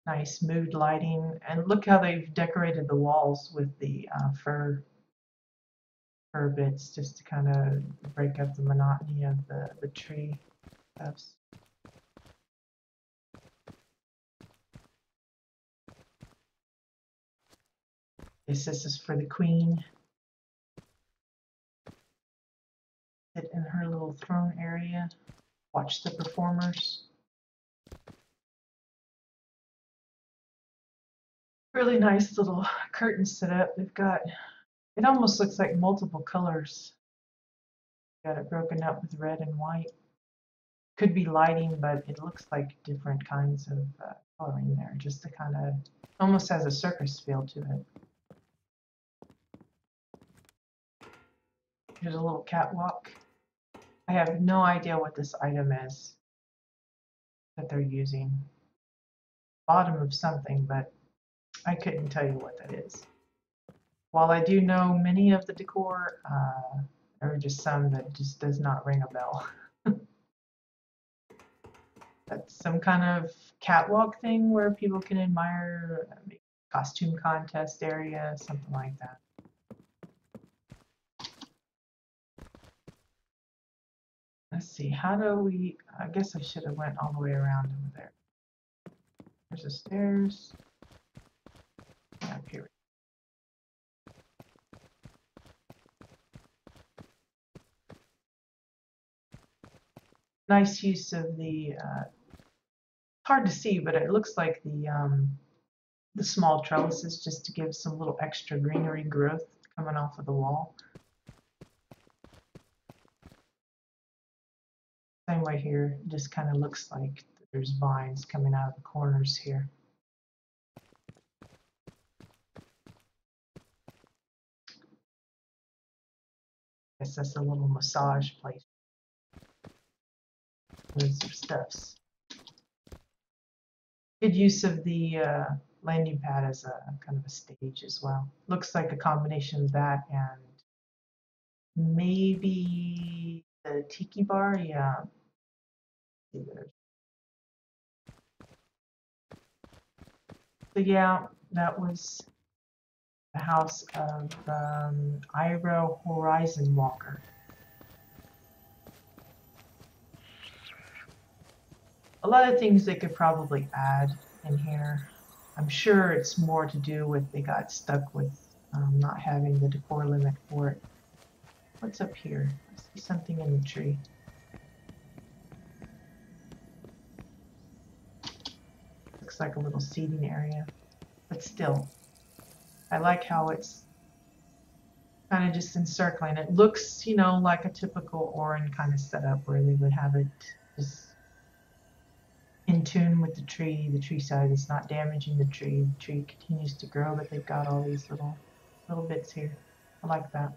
Nice mood lighting, and look how they've decorated the walls with the fir bits, just to kind of break up the monotony of the tree stuffs. This is for the queen. Sit in her little throne area. Watch the performers. Really nice little curtain setup. They've got, it almost looks like multiple colors. Got it broken up with red and white. Could be lighting, but it looks like different kinds of coloring there, just to kind of, almost has a circus feel to it. Here's a little catwalk. I have no idea what this item is that they're using. Bottom of something, but I couldn't tell you what that is. While I do know many of the decor, there are just some that just does not ring a bell. That's some kind of catwalk thing where people can admire, costume contest area, something like that. Let's see, how do we, I guess I should have went all the way around over there. There's the stairs. Up here. Nice use of the, hard to see, but it looks like the small trellises, just to give some little extra greenery growth coming off of the wall. Same way here, just kind of looks like there's vines coming out of the corners here. I guess that's a little massage place. There's some stuffs. Good use of the landing pad as a kind of a stage as well. Looks like a combination of that and maybe the tiki bar. Yeah. So yeah, that was the house of Ira Horizon Walker. A lot of things they could probably add in here. I'm sure it's more to do with they got stuck with not having the decor limit for it. What's up here? I see something in the tree. Looks like a little seating area, but still, I like how it's kind of just encircling. It looks, you know, like a typical Orin kind of setup where they would have it just in tune with the tree side is not damaging the tree continues to grow, but they've got all these little bits here. I like that.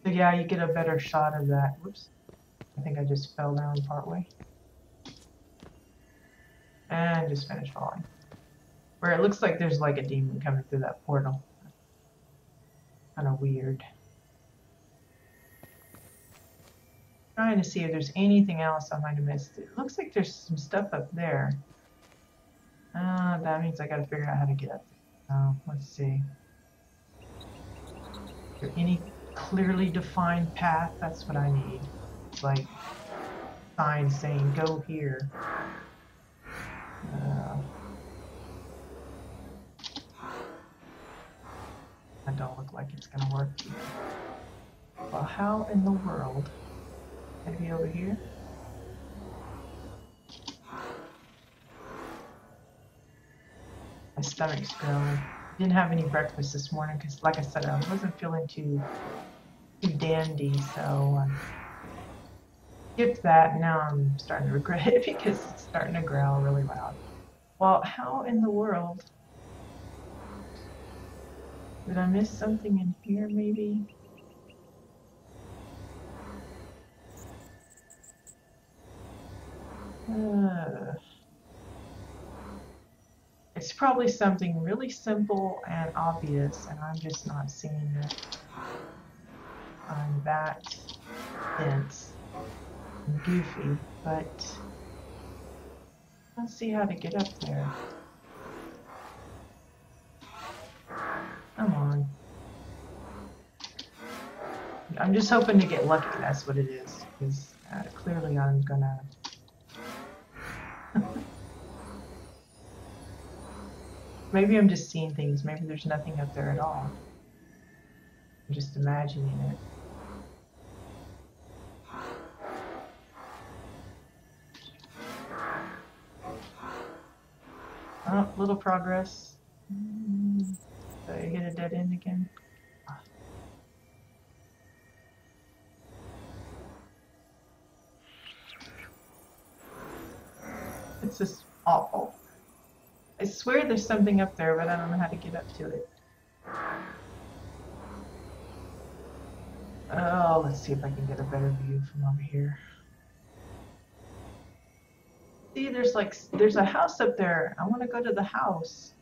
So yeah, you get a better shot of that. Whoops, I think I just fell down partway and just finished falling, where it looks like there's like a demon coming through that portal. Kind of weird. Trying to see if there's anything else I might have missed. It looks like there's some stuff up there. That means I gotta figure out how to get up there. Let's see. Is there any clearly defined path? That's what I need. It's like signs saying go here. That don't look like it's gonna work either. Well, how in the world? Maybe over here? My stomach's growling. Didn't have any breakfast this morning because, like I said, I wasn't feeling too dandy, so I skipped that, and now I'm starting to regret it because it's starting to growl really loud. Well, how in the world? Did I miss something in here, maybe? It's probably something really simple and obvious, and I'm just not seeing it. I'm that dense and goofy, but Let's see how to get up there. Come on. I'm just hoping to get lucky, that's what it is. Because clearly I'm gonna... Maybe I'm just seeing things. Maybe there's nothing up there at all. I'm just imagining it. Oh, little progress. Did I hit a dead end again? It's just awful. I swear there's something up there, but I don't know how to get up to it. Oh, let's see if I can get a better view from over here. See, there's a house up there. I want to go to the house.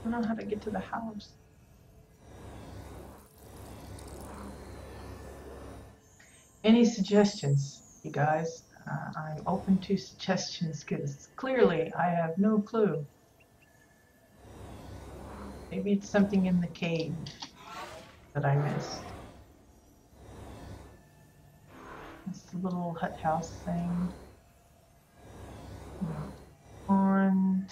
I don't know how to get to the house. Any suggestions, you guys? I'm open to suggestions because clearly I have no clue. Maybe it's something in the cave that I missed. It's the little hut house thing. Pond.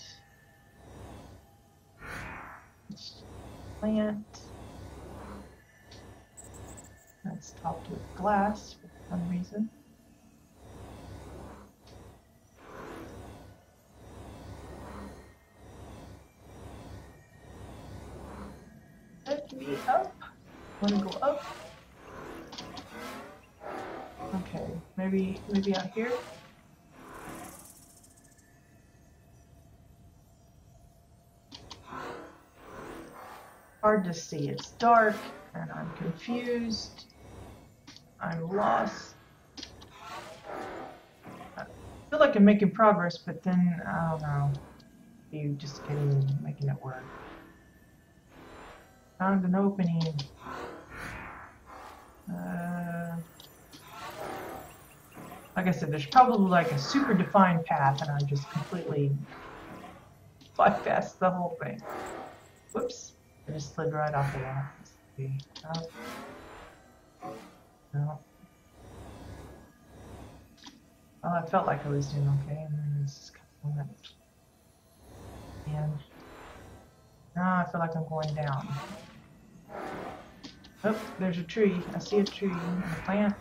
Plant. That's topped with glass for some reason. Let me up. Want to go up? Okay, maybe out here. Hard to see. It's dark, and I'm confused. I'm lost. I feel like I'm making progress, but then I don't know. You just making it work. Found an opening. Like I said, there's probably like a super defined path, and I'm just completely bypassed the whole thing. Whoops. I just slid right off of that. Let's see. No. Well, I felt like I was doing okay, and then it's just kind of went. And now I feel like I'm going down. Oh, there's a tree. I see a tree and a plant.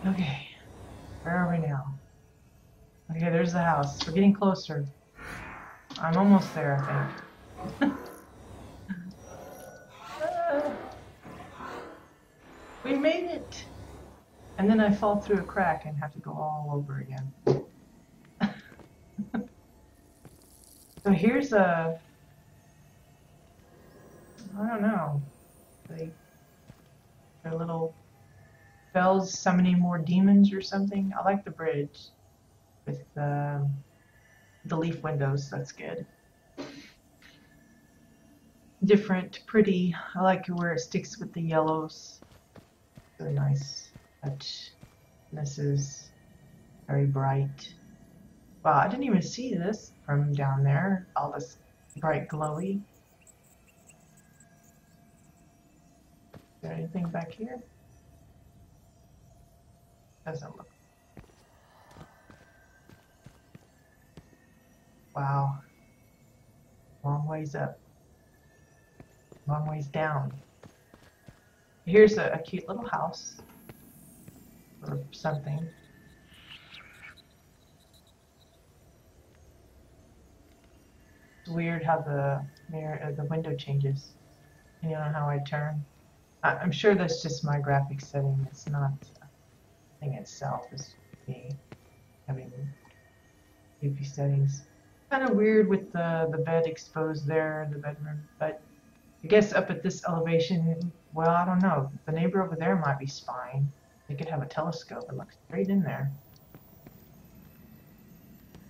Okay, where are we now? Okay, there's the house. We're getting closer. I'm almost there, I think. We made it! And then I fall through a crack and have to go all over again. So here's a... I don't know. They're little bells summoning more demons or something. I like the bridge with the leaf windows. That's good. Different, pretty. I like where it sticks with the yellows. Really nice touch. This is very bright. Wow, I didn't even see this from down there. All this bright glowy. Is there anything back here? Doesn't look. Wow. Long ways up. Long ways down. Here's a cute little house. Or something. It's weird how the window changes. You know how I turn. I'm sure that's just my graphics setting. It's not the thing itself. It's me having goofy settings. Kind of weird with the bed exposed there in the bedroom, but I guess up at this elevation, well, I don't know. The neighbor over there might be spying. They could have a telescope and look straight in there.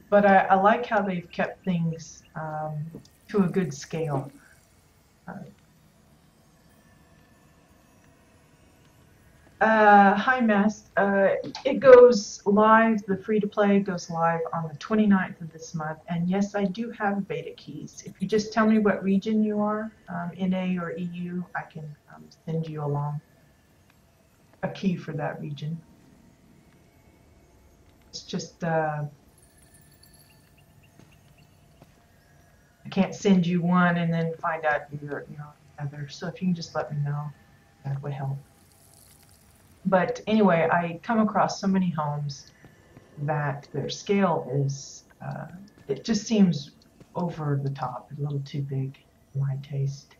But I like how they've kept things to a good scale. Hi, Mass. It goes live, the free-to-play goes live on the 29th of this month. And yes, I do have beta keys. If you just tell me what region you are, NA or EU, I can send you along a key for that region. It's just, I can't send you one and then find out you're on the other. So if you can just let me know, that would help. But anyway, I come across so many homes that their scale is, it just seems over the top, a little too big for my taste.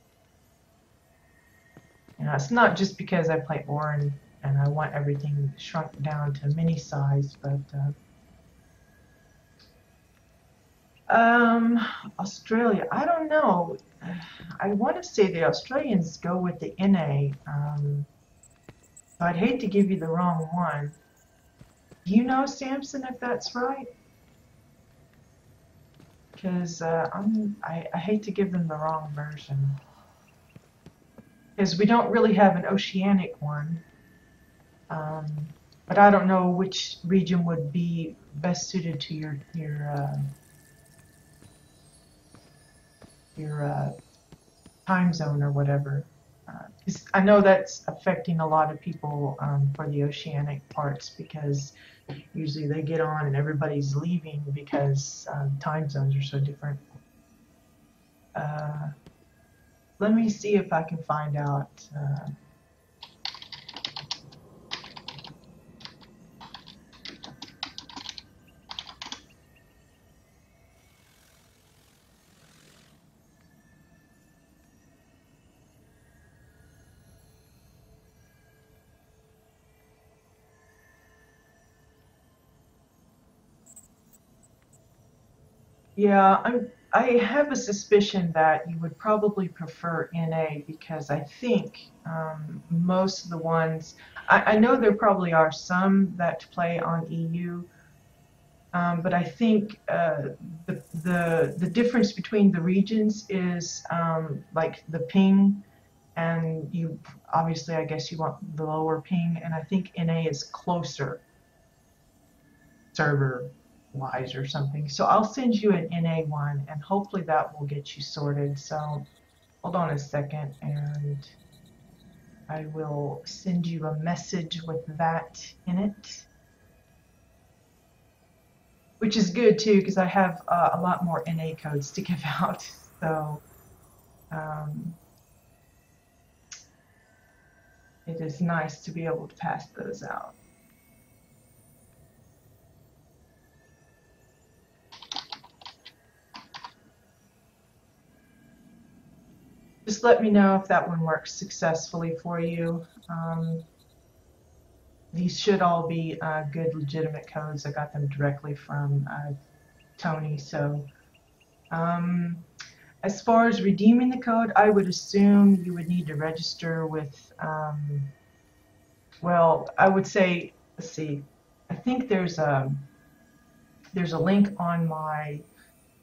You know, it's not just because I play Orin and I want everything shrunk down to mini size, but Australia, I don't know. I want to say the Australians go with the NA. So I'd hate to give you the wrong one. Do you know, Samson, if that's right? Because I hate to give them the wrong version. Because we don't really have an oceanic one. But I don't know which region would be best suited to your time zone or whatever. I know that's affecting a lot of people for the oceanic parts, because usually they get on and everybody's leaving because time zones are so different. Let me see if I can find out. Yeah, I have a suspicion that you would probably prefer NA, because I think most of the ones, I know there probably are some that play on EU, but I think the difference between the regions is like the ping, and you obviously, I guess you want the lower ping, and I think NA is closer server wise or something. So I'll send you an NA one, and hopefully that will get you sorted. So hold on a second, and I will send you a message with that in it, which is good too, because I have a lot more NA codes to give out. So it is nice to be able to pass those out. Just let me know if that one works successfully for you. These should all be good, legitimate codes. I got them directly from Tony. So as far as redeeming the code, I would assume you would need to register with, well, I would say, let's see, I think there's a link on my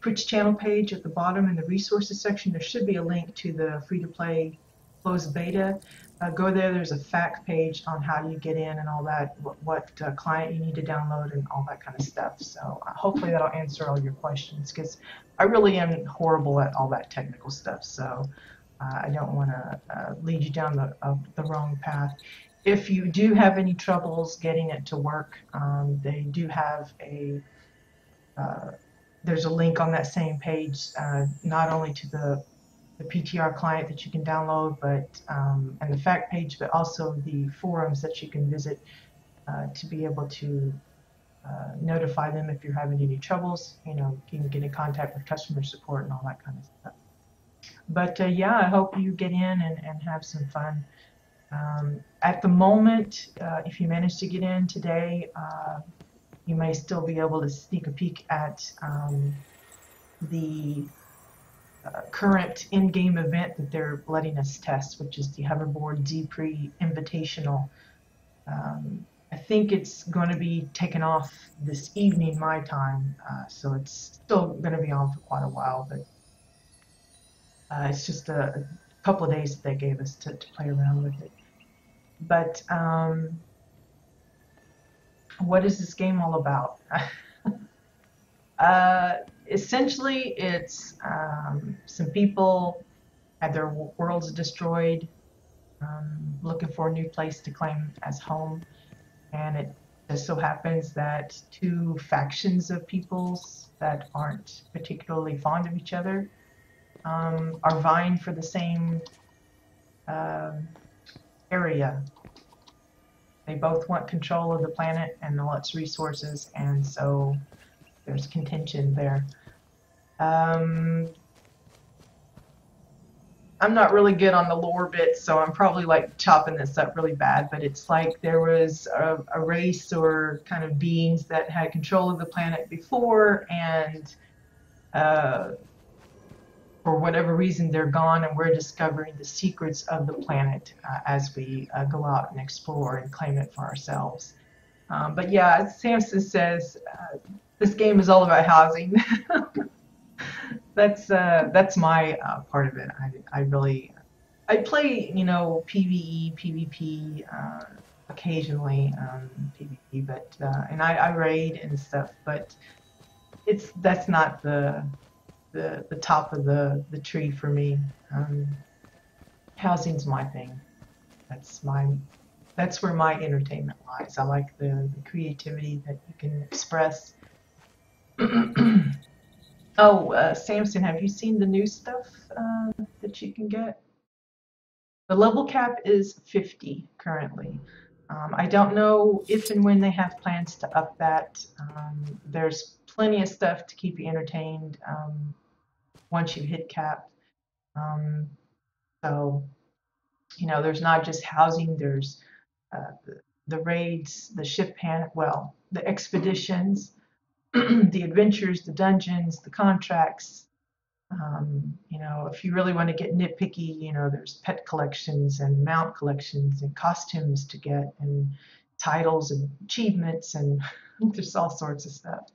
Twitch channel page at the bottom in the resources section. There should be a link to the free-to-play closed beta. Go there. There's a fact page on how you get in and all that, what client you need to download and all that kind of stuff. So hopefully that'll answer all your questions, because I really am horrible at all that technical stuff. So I don't want to lead you down the wrong path. If you do have any troubles getting it to work, they do have there's a link on that same page, not only to the PTR client that you can download, but and the fact page, but also the forums that you can visit to be able to notify them if you're having any troubles. You know, you can get in contact with customer support and all that kind of stuff. But yeah, I hope you get in and have some fun. At the moment, if you manage to get in today, you may still be able to sneak a peek at the current in-game event that they're letting us test, which is the Hoverboard Z-Pre Invitational. I think it's going to be taken off this evening my time, so it's still going to be on for quite a while, but it's just a couple of days that they gave us to play around with it. But what is this game all about? uh, Essentially, it's some people had their worlds destroyed, looking for a new place to claim as home. And it just so happens that two factions of peoples that aren't particularly fond of each other are vying for the same um area. They both want control of the planet and all its resources, and so there's contention there. Um, I'm not really good on the lore bit, so I'm probably like chopping this up really bad, but it's like there was a race or kind of beings that had control of the planet before, and uh, for whatever reason, they're gone, and we're discovering the secrets of the planet as we go out and explore and claim it for ourselves. But yeah, as Samson says, this game is all about housing. That's my part of it. I really I play, PvE, PvP, occasionally, PvP, but and I raid and stuff, but that's not the top of the tree for me. Um, Housing's my thing. That's my that's where my entertainment lies. I like the creativity that you can express. Oh, Samson, have you seen the new stuff that you can get? The level cap is 50 currently. I don't know if and when they have plans to up that. There's plenty of stuff to keep you entertained once you hit cap. Um, so, there's not just housing, there's the raids, the ship well, the expeditions, the adventures, the dungeons, the contracts. If you really want to get nitpicky, there's pet collections and mount collections and costumes to get and titles and achievements and there's all sorts of stuff.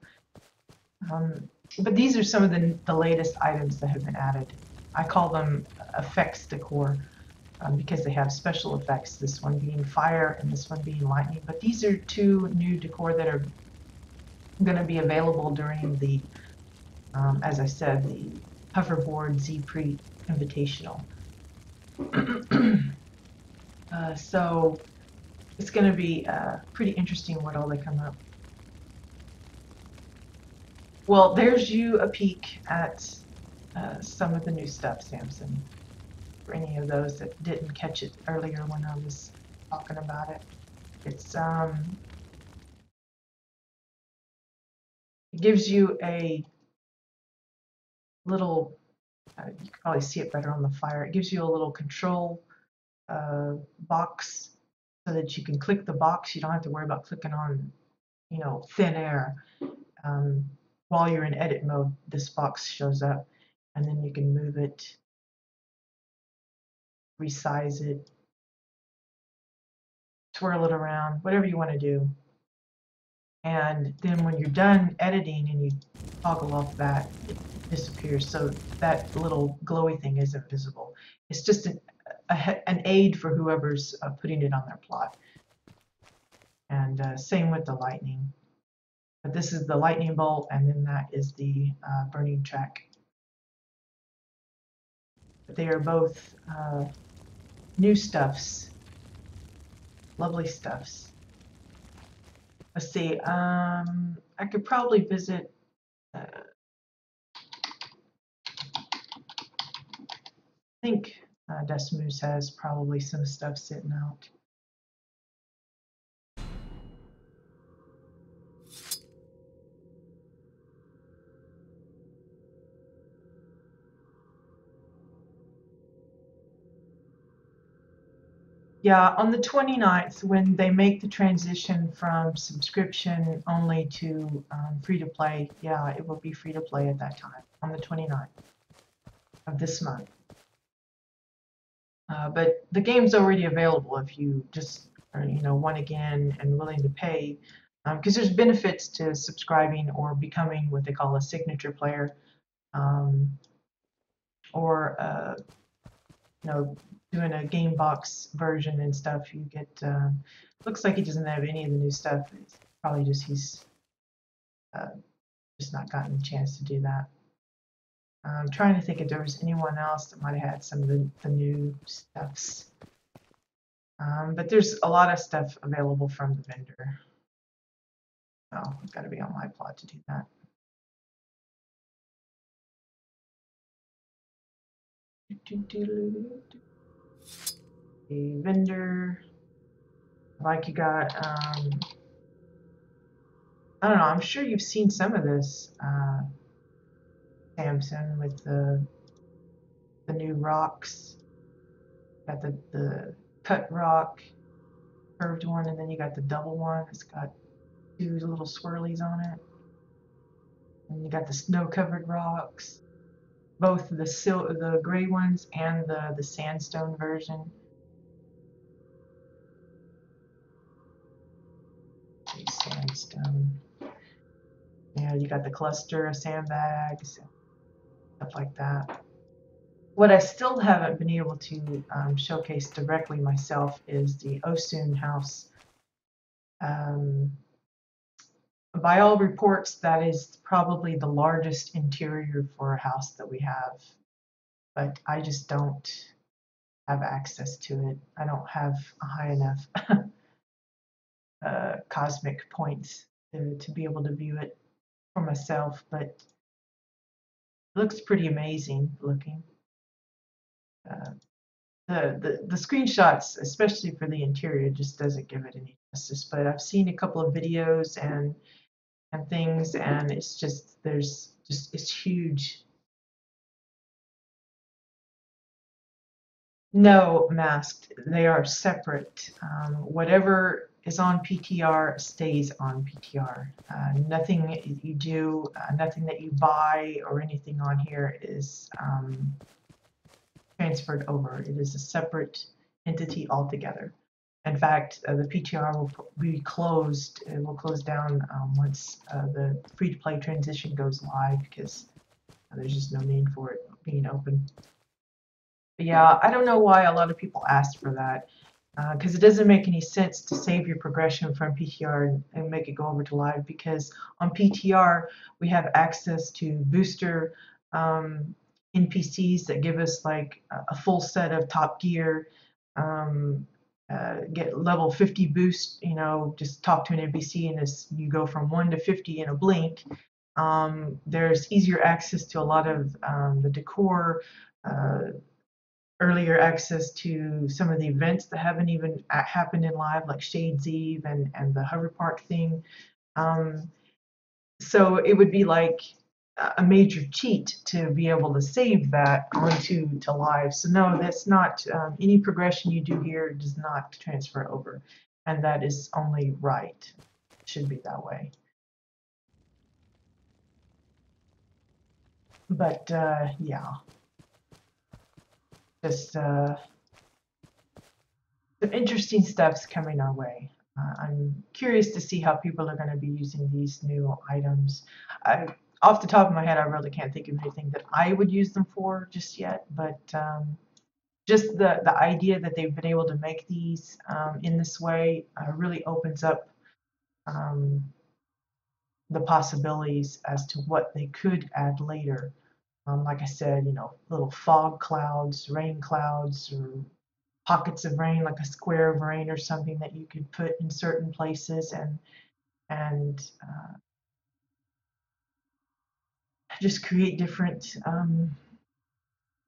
But these are some of the latest items that have been added. I call them effects decor because they have special effects, this one being fire and this one being lightning. But these are two new decor that are going to be available during the, as I said, the Hoverboard Z-Pre Invitational. So it's going to be pretty interesting what all they come up. Well, there's you a peek at some of the new stuff, Samson. For any of those that didn't catch it earlier when I was talking about it, it gives you a little. You can probably see it better on the fire. It gives you a little control box so that you can click the box. You don't have to worry about clicking on, thin air. While you're in edit mode, this box shows up, and then you can move it, resize it, twirl it around, whatever you want to do. And then when you're done editing and you toggle off that, it disappears. So that little glowy thing isn't visible. It's just an aid for whoever's putting it on their plot. And same with the lightning. But this is the lightning bolt, and then that is the burning track. But they are both new stuffs, lovely stuffs. Let's see. I could probably visit. I think Desmoose has probably some stuff sitting out. Yeah, on the 29th, when they make the transition from subscription only to free to play, yeah, it will be free to play at that time, on the 29th of this month. But the game's already available if you just are, want again and willing to pay, because there's benefits to subscribing or becoming what they call a signature player, or doing a game box version and stuff, you get, looks like he doesn't have any of the new stuff. It's probably just he's just not gotten the chance to do that. I'm trying to think if there was anyone else that might have had some of the new stuffs. But there's a lot of stuff available from the vendor. Oh, I've got to be on my plot to do that. A vendor, like you got, I don't know, I'm sure you've seen some of this, Samson, with the new rocks. Got the cut rock, curved one, and then you got the double one. It's got two little swirlies on it. And you got the snow-covered rocks, both the gray ones and the sandstone version. Sandstone. Yeah, you got the cluster of sandbags, stuff like that. What I still haven't been able to showcase directly myself is the Osun house. By all reports, that is probably the largest interior for a house that we have, but I just don't have access to it. I don't have a high enough cosmic points to be able to view it for myself, but it looks pretty amazing looking. The screenshots, especially for the interior, just doesn't give it any justice. But I've seen a couple of videos and things, and it's just it's huge. No, masked. They are separate. Whatever is on PTR stays on PTR. Nothing you do, nothing that you buy or anything on here is transferred over. It is a separate entity altogether. In fact, the PTR will be closed. It will close down once the free-to-play transition goes live, because there's just no need for it being open. But yeah, I don't know why a lot of people ask for that, because it doesn't make any sense to save your progression from PTR and make it go over to live, because on PTR we have access to booster NPCs that give us like a full set of top gear, get level 50 boost, just talk to an NPC and you go from 1 to 50 in a blink. There's easier access to a lot of the decor, earlier access to some of the events that haven't even happened in live, like Shade's Eve and the Hover Park thing. So it would be like a major cheat to be able to save that onto live. So no, that's not, any progression you do here does not transfer over, and that is only right. It should be that way. But yeah, just some interesting stuff's coming our way. I'm curious to see how people are going to be using these new items. Off the top of my head, I really can't think of anything that I would use them for just yet, but just the idea that they've been able to make these in this way really opens up the possibilities as to what they could add later. Like I said, little fog clouds, rain clouds, or pockets of rain, like a square of rain or something that you could put in certain places, and just create different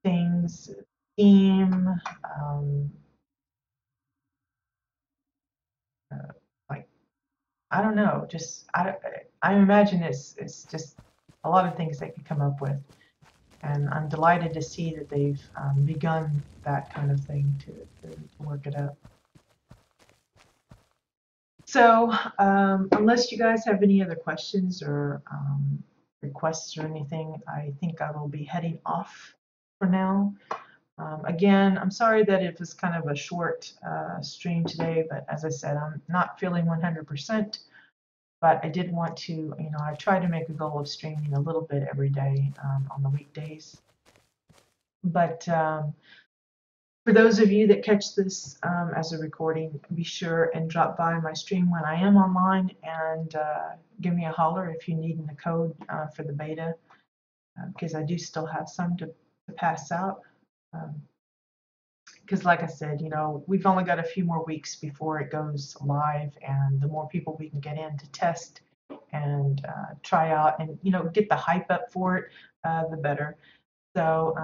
things, theme, like, I don't know, just I imagine it's just a lot of things they could come up with, and I'm delighted to see that they've begun that kind of thing to work it up. So unless you guys have any other questions or requests or anything, I think I will be heading off for now. Again, I'm sorry that it was kind of a short stream today, but as I said, I'm not feeling 100%, but I did want to, I try to make a goal of streaming a little bit every day on the weekdays. But For those of you that catch this as a recording, be sure and drop by my stream when I am online and give me a holler if you need the code for the beta, because I do still have some to pass out. Because like I said, we've only got a few more weeks before it goes live, and the more people we can get in to test and try out and, get the hype up for it, the better. So,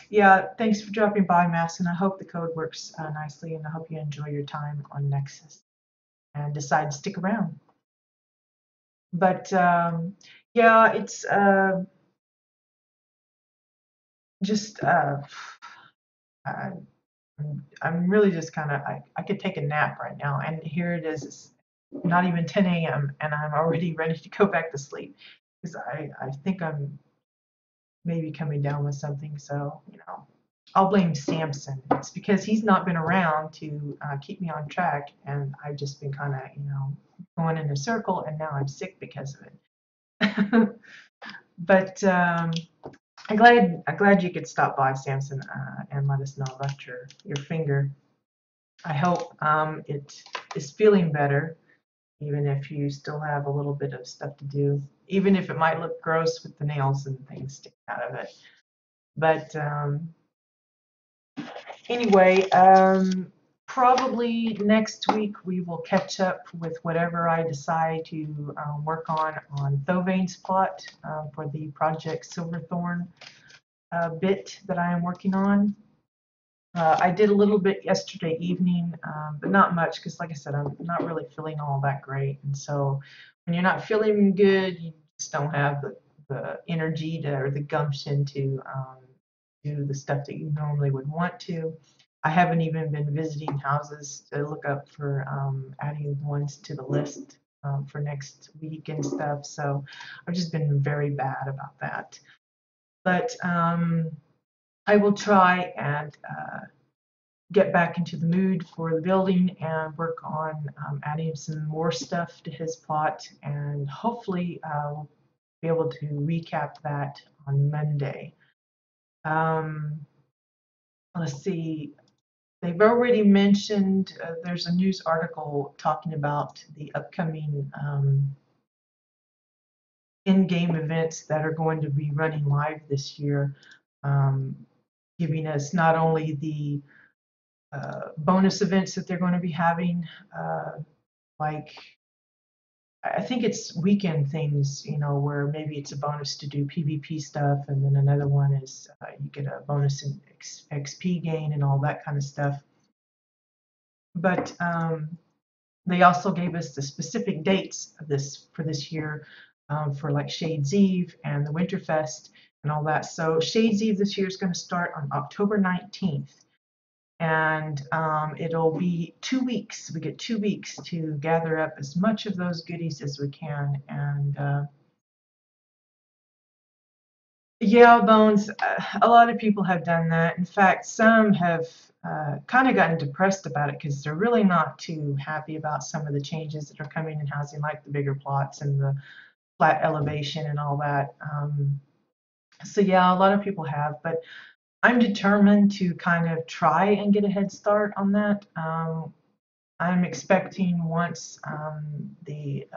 yeah, thanks for dropping by, Mass, and I hope the code works nicely, and I hope you enjoy your time on Nexus and decide to stick around. But yeah, it's just I'm really just kind of I could take a nap right now, and here it is. It's not even 10 a.m. and I'm already ready to go back to sleep because I think I'm maybe coming down with something. So, I'll blame Samson. It's because he's not been around to keep me on track, and I've just been kind of, going in a circle, and now I'm sick because of it. But I'm glad you could stop by, Samson, and let us know about your finger. I hope it is feeling better, even if you still have a little bit of stuff to do, even if it might look gross with the nails and things sticking out of it. But anyway, probably next week we will catch up with whatever I decide to work on Thovan's plot for the Project Silverthorn bit that I am working on. I did a little bit yesterday evening, but not much because, like I said, I'm not really feeling all that great. And so when you're not feeling good, you just don't have the energy or the gumption to do the stuff that you normally would want to. I haven't even been visiting houses to look up for adding ones to the list for next week and stuff. So I've just been very bad about that. But I will try and get back into the mood for the building and work on adding some more stuff to his plot, and hopefully we'll be able to recap that on Monday. Let's see, they've already mentioned there's a news article talking about the upcoming in-game events that are going to be running live this year, giving us not only the bonus events that they're going to be having, like I think it's weekend things, where maybe it's a bonus to do PvP stuff, and then another one is you get a bonus in XP gain and all that kind of stuff. But they also gave us the specific dates of this for this year for like Shades Eve and the Winterfest and all that. So Shades Eve this year is going to start on October 19th. And it'll be 2 weeks. We get 2 weeks to gather up as much of those goodies as we can. And yeah, Bones, a lot of people have done that. In fact, some have kind of gotten depressed about it because they're really not too happy about some of the changes that are coming in housing, like the bigger plots and the flat elevation and all that. So yeah, a lot of people have, but I'm determined to kind of try and get a head start on that. I'm expecting once the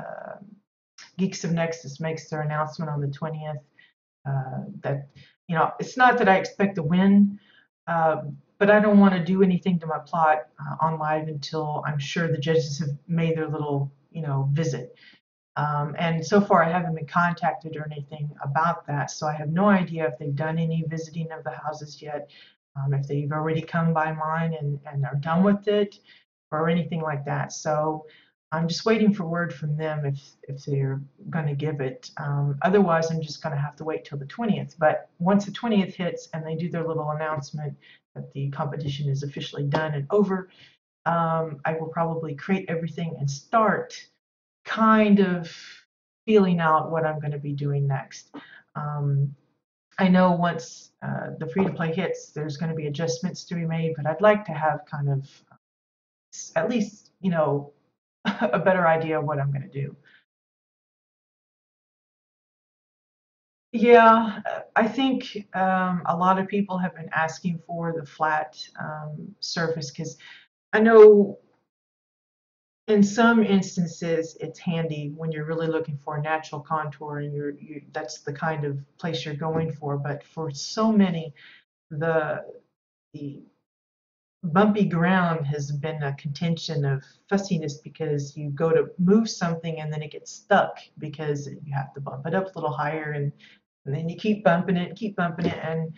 Geeks of Nexus makes their announcement on the 20th, that, it's not that I expect to win, but I don't want to do anything to my plot on live until I'm sure the judges have made their little, visit. And so far I haven't been contacted or anything about that, so I have no idea if they've done any visiting of the houses yet, if they've already come by mine and are done with it, or anything like that. So I'm just waiting for word from them if they're going to give it. Otherwise, I'm just going to have to wait till the 20th. But once the 20th hits and they do their little announcement that the competition is officially done and over, I will probably create everything and start kind of feeling out what I'm going to be doing next. I know once the free-to-play hits, there's going to be adjustments to be made, but I'd like to have kind of at least, a better idea of what I'm going to do. Yeah, I think a lot of people have been asking for the flat surface because I know in some instances it's handy when you're really looking for a natural contour and that's the kind of place you're going for. But for so many, the the bumpy ground has been a contention of fussiness because you go to move something and then it gets stuck because you have to bump it up a little higher and then you keep bumping it. And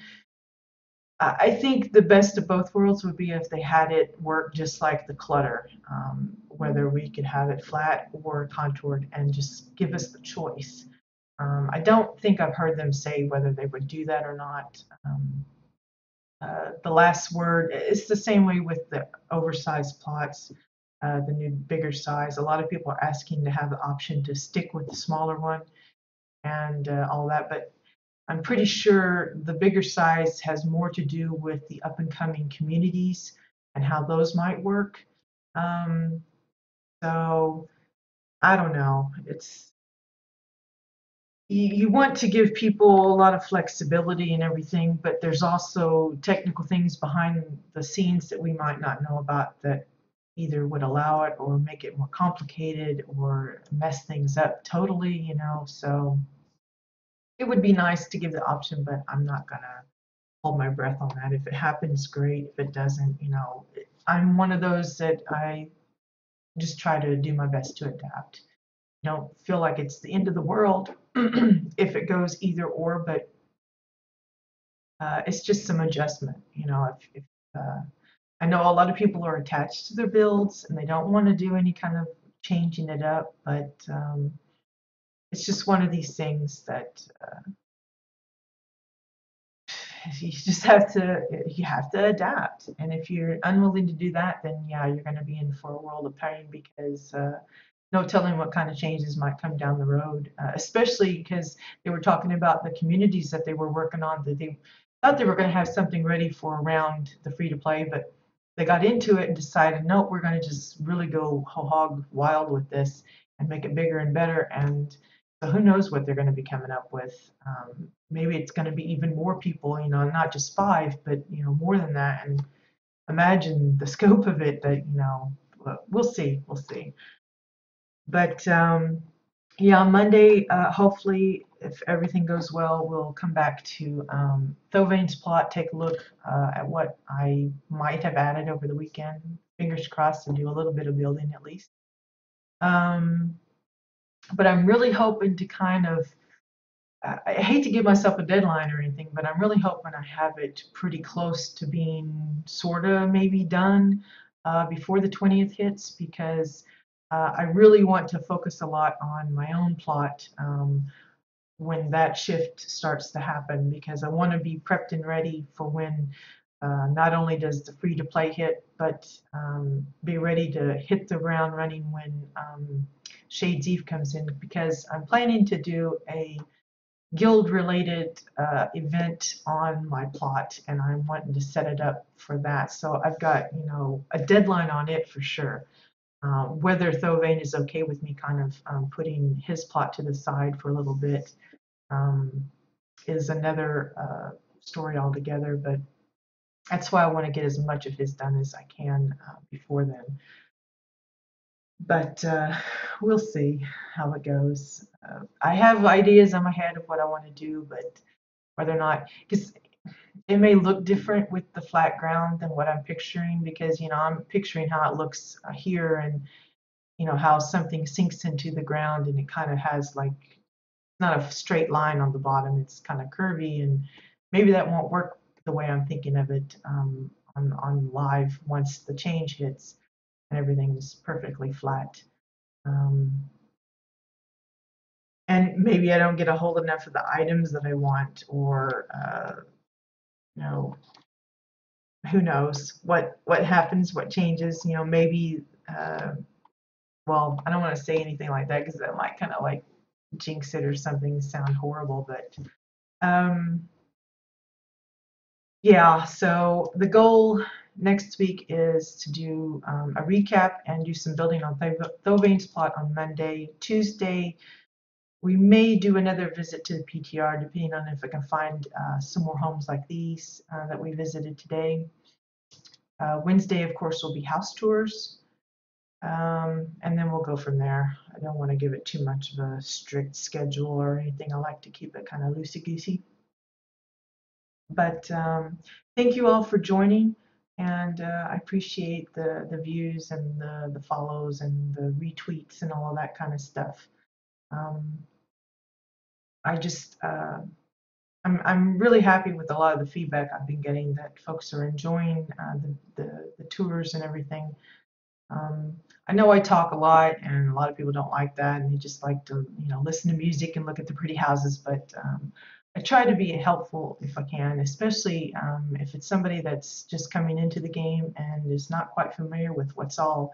I think the best of both worlds would be if they had it work just like the clutter, whether we could have it flat or contoured and just give us the choice. I don't think I've heard them say whether they would do that or not. The last word, it's the same way with the oversized plots, the new bigger size. A lot of people are asking to have the option to stick with the smaller one and all that, but I'm pretty sure the bigger size has more to do with the up and coming communities and how those might work. Um, so I don't know. You want to give people a lot of flexibility and everything, but there's also technical things behind the scenes that we might not know about that either would allow it or make it more complicated or mess things up totally, So it would be nice to give the option, but I'm not gonna hold my breath on that. If it happens, great. If it doesn't, I'm one of those that I just try to do my best to adapt. Don't feel like it's the end of the world if it goes either or, but it's just some adjustment. If I know a lot of people are attached to their builds and they don't want to do any kind of changing it up, but it's just one of these things that you have to adapt. And if you're unwilling to do that, then yeah, you're going to be in for a world of pain because no telling what kind of changes might come down the road, especially because they were talking about the communities that they were working on, that they thought they were going to have something ready for around the free to play, but they got into it and decided, no, we're going to just really go hog wild with this and make it bigger and better. And so who knows what they're going to be coming up with. Maybe it's going to be even more people, not just five, but more than that. And imagine the scope of it. That we'll see, we'll see. But yeah, Monday, hopefully, if everything goes well, we'll come back to Thovan's plot, take a look at what I might have added over the weekend. Fingers crossed, and do a little bit of building at least. Um, but I'm really hoping to kind of I hate to give myself a deadline or anything, but I'm really hoping I have it pretty close to being sort of maybe done before the 20th hits because I really want to focus a lot on my own plot when that shift starts to happen because I want to be prepped and ready for when not only does the free to play hit, but be ready to hit the ground running when Shades Eve comes in because I'm planning to do a guild related event on my plot and I'm wanting to set it up for that. So I've got, a deadline on it for sure. Whether Thovann is okay with me kind of putting his plot to the side for a little bit um, is another story altogether, but that's why I want to get as much of his done as I can before then. But we'll see how it goes. I have ideas in my head of what I want to do, but whether or not, because it may look different with the flat ground than what I'm picturing, because I'm picturing how it looks here, and how something sinks into the ground, and it kind of has like not a straight line on the bottom; it's kind of curvy, and maybe that won't work the way I'm thinking of it on live once the change hits and everything's perfectly flat. Um, and maybe I don't get a hold enough of the items that I want, or you know, who knows what happens, what changes. Maybe. Well, I don't want to say anything like that because that might kind of like jinx it or something, sound horrible. But um, yeah, so the goal next week is to do a recap and do some building on Thovan's plot on Monday. Tuesday, We may do another visit to the PTR depending on if I can find some more homes like these that we visited today. Wednesday, of course, will be house tours. And then we'll go from there. I don't want to give it too much of a strict schedule or anything. I like to keep it kind of loosey-goosey. But thank you all for joining, and I appreciate the views and the follows and the retweets and all of that kind of stuff. I just I'm really happy with a lot of the feedback I've been getting, that folks are enjoying the tours and everything. I know I talk a lot, and a lot of people don't like that, and they just like to, listen to music and look at the pretty houses. But I try to be helpful if I can, especially if it's somebody that's just coming into the game and is not quite familiar with what's all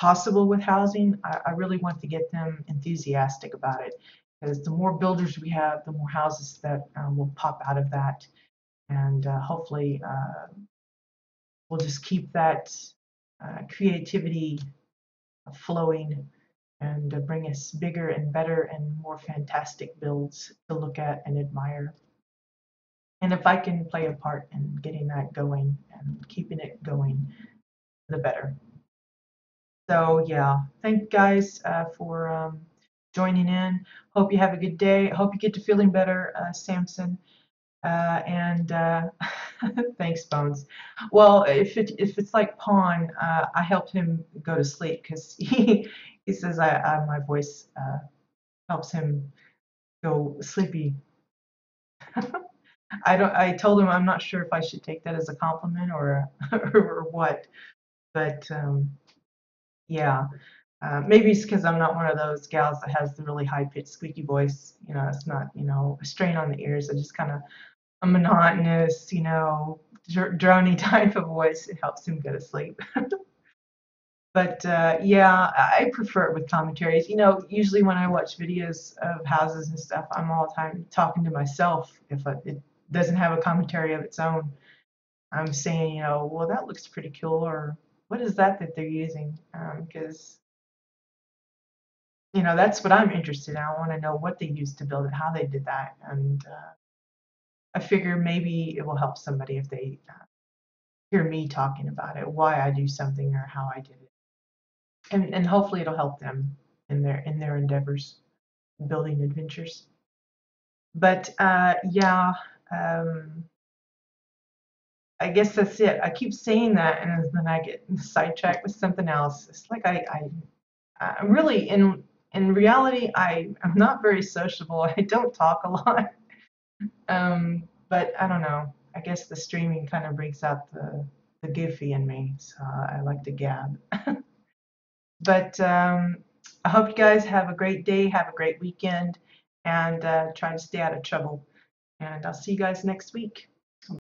possible with housing. I really want to get them enthusiastic about it, because the more builders we have, the more houses that will pop out of that, and hopefully we'll just keep that creativity flowing and bring us bigger and better and more fantastic builds to look at and admire. And if I can play a part in getting that going and keeping it going, the better. So yeah, thank you guys for joining in. Hope you have a good day. Hope you get to feeling better, Samson. And thanks, Bones. Well, if it's like Pawn, I helped him go to sleep because he says my voice helps him go sleepy. I told him I'm not sure if I should take that as a compliment or or what, but yeah. Maybe it's because I'm not one of those gals that has the really high-pitched, squeaky voice. It's not, a strain on the ears. I just kind of a monotonous, drony type of voice. It helps him go to sleep. But yeah, I prefer it with commentaries. Usually when I watch videos of houses and stuff, I'm all the time talking to myself. If it doesn't have a commentary of its own, I'm saying, well, that looks pretty cool, or what is that they're using? Because that's what I'm interested in. I want to know what they used to build it, how they did that, and I figure maybe it will help somebody if they hear me talking about it, why I do something or how I did it, and hopefully it'll help them in their endeavors, building adventures. But yeah, I guess that's it. I keep saying that, and then I get sidetracked with something else. It's like I'm really in reality, I'm not very sociable. I don't talk a lot. But I don't know. I guess the streaming kind of brings out the goofy in me, so I like to gab. But I hope you guys have a great day, have a great weekend, and try to stay out of trouble. And I'll see you guys next week.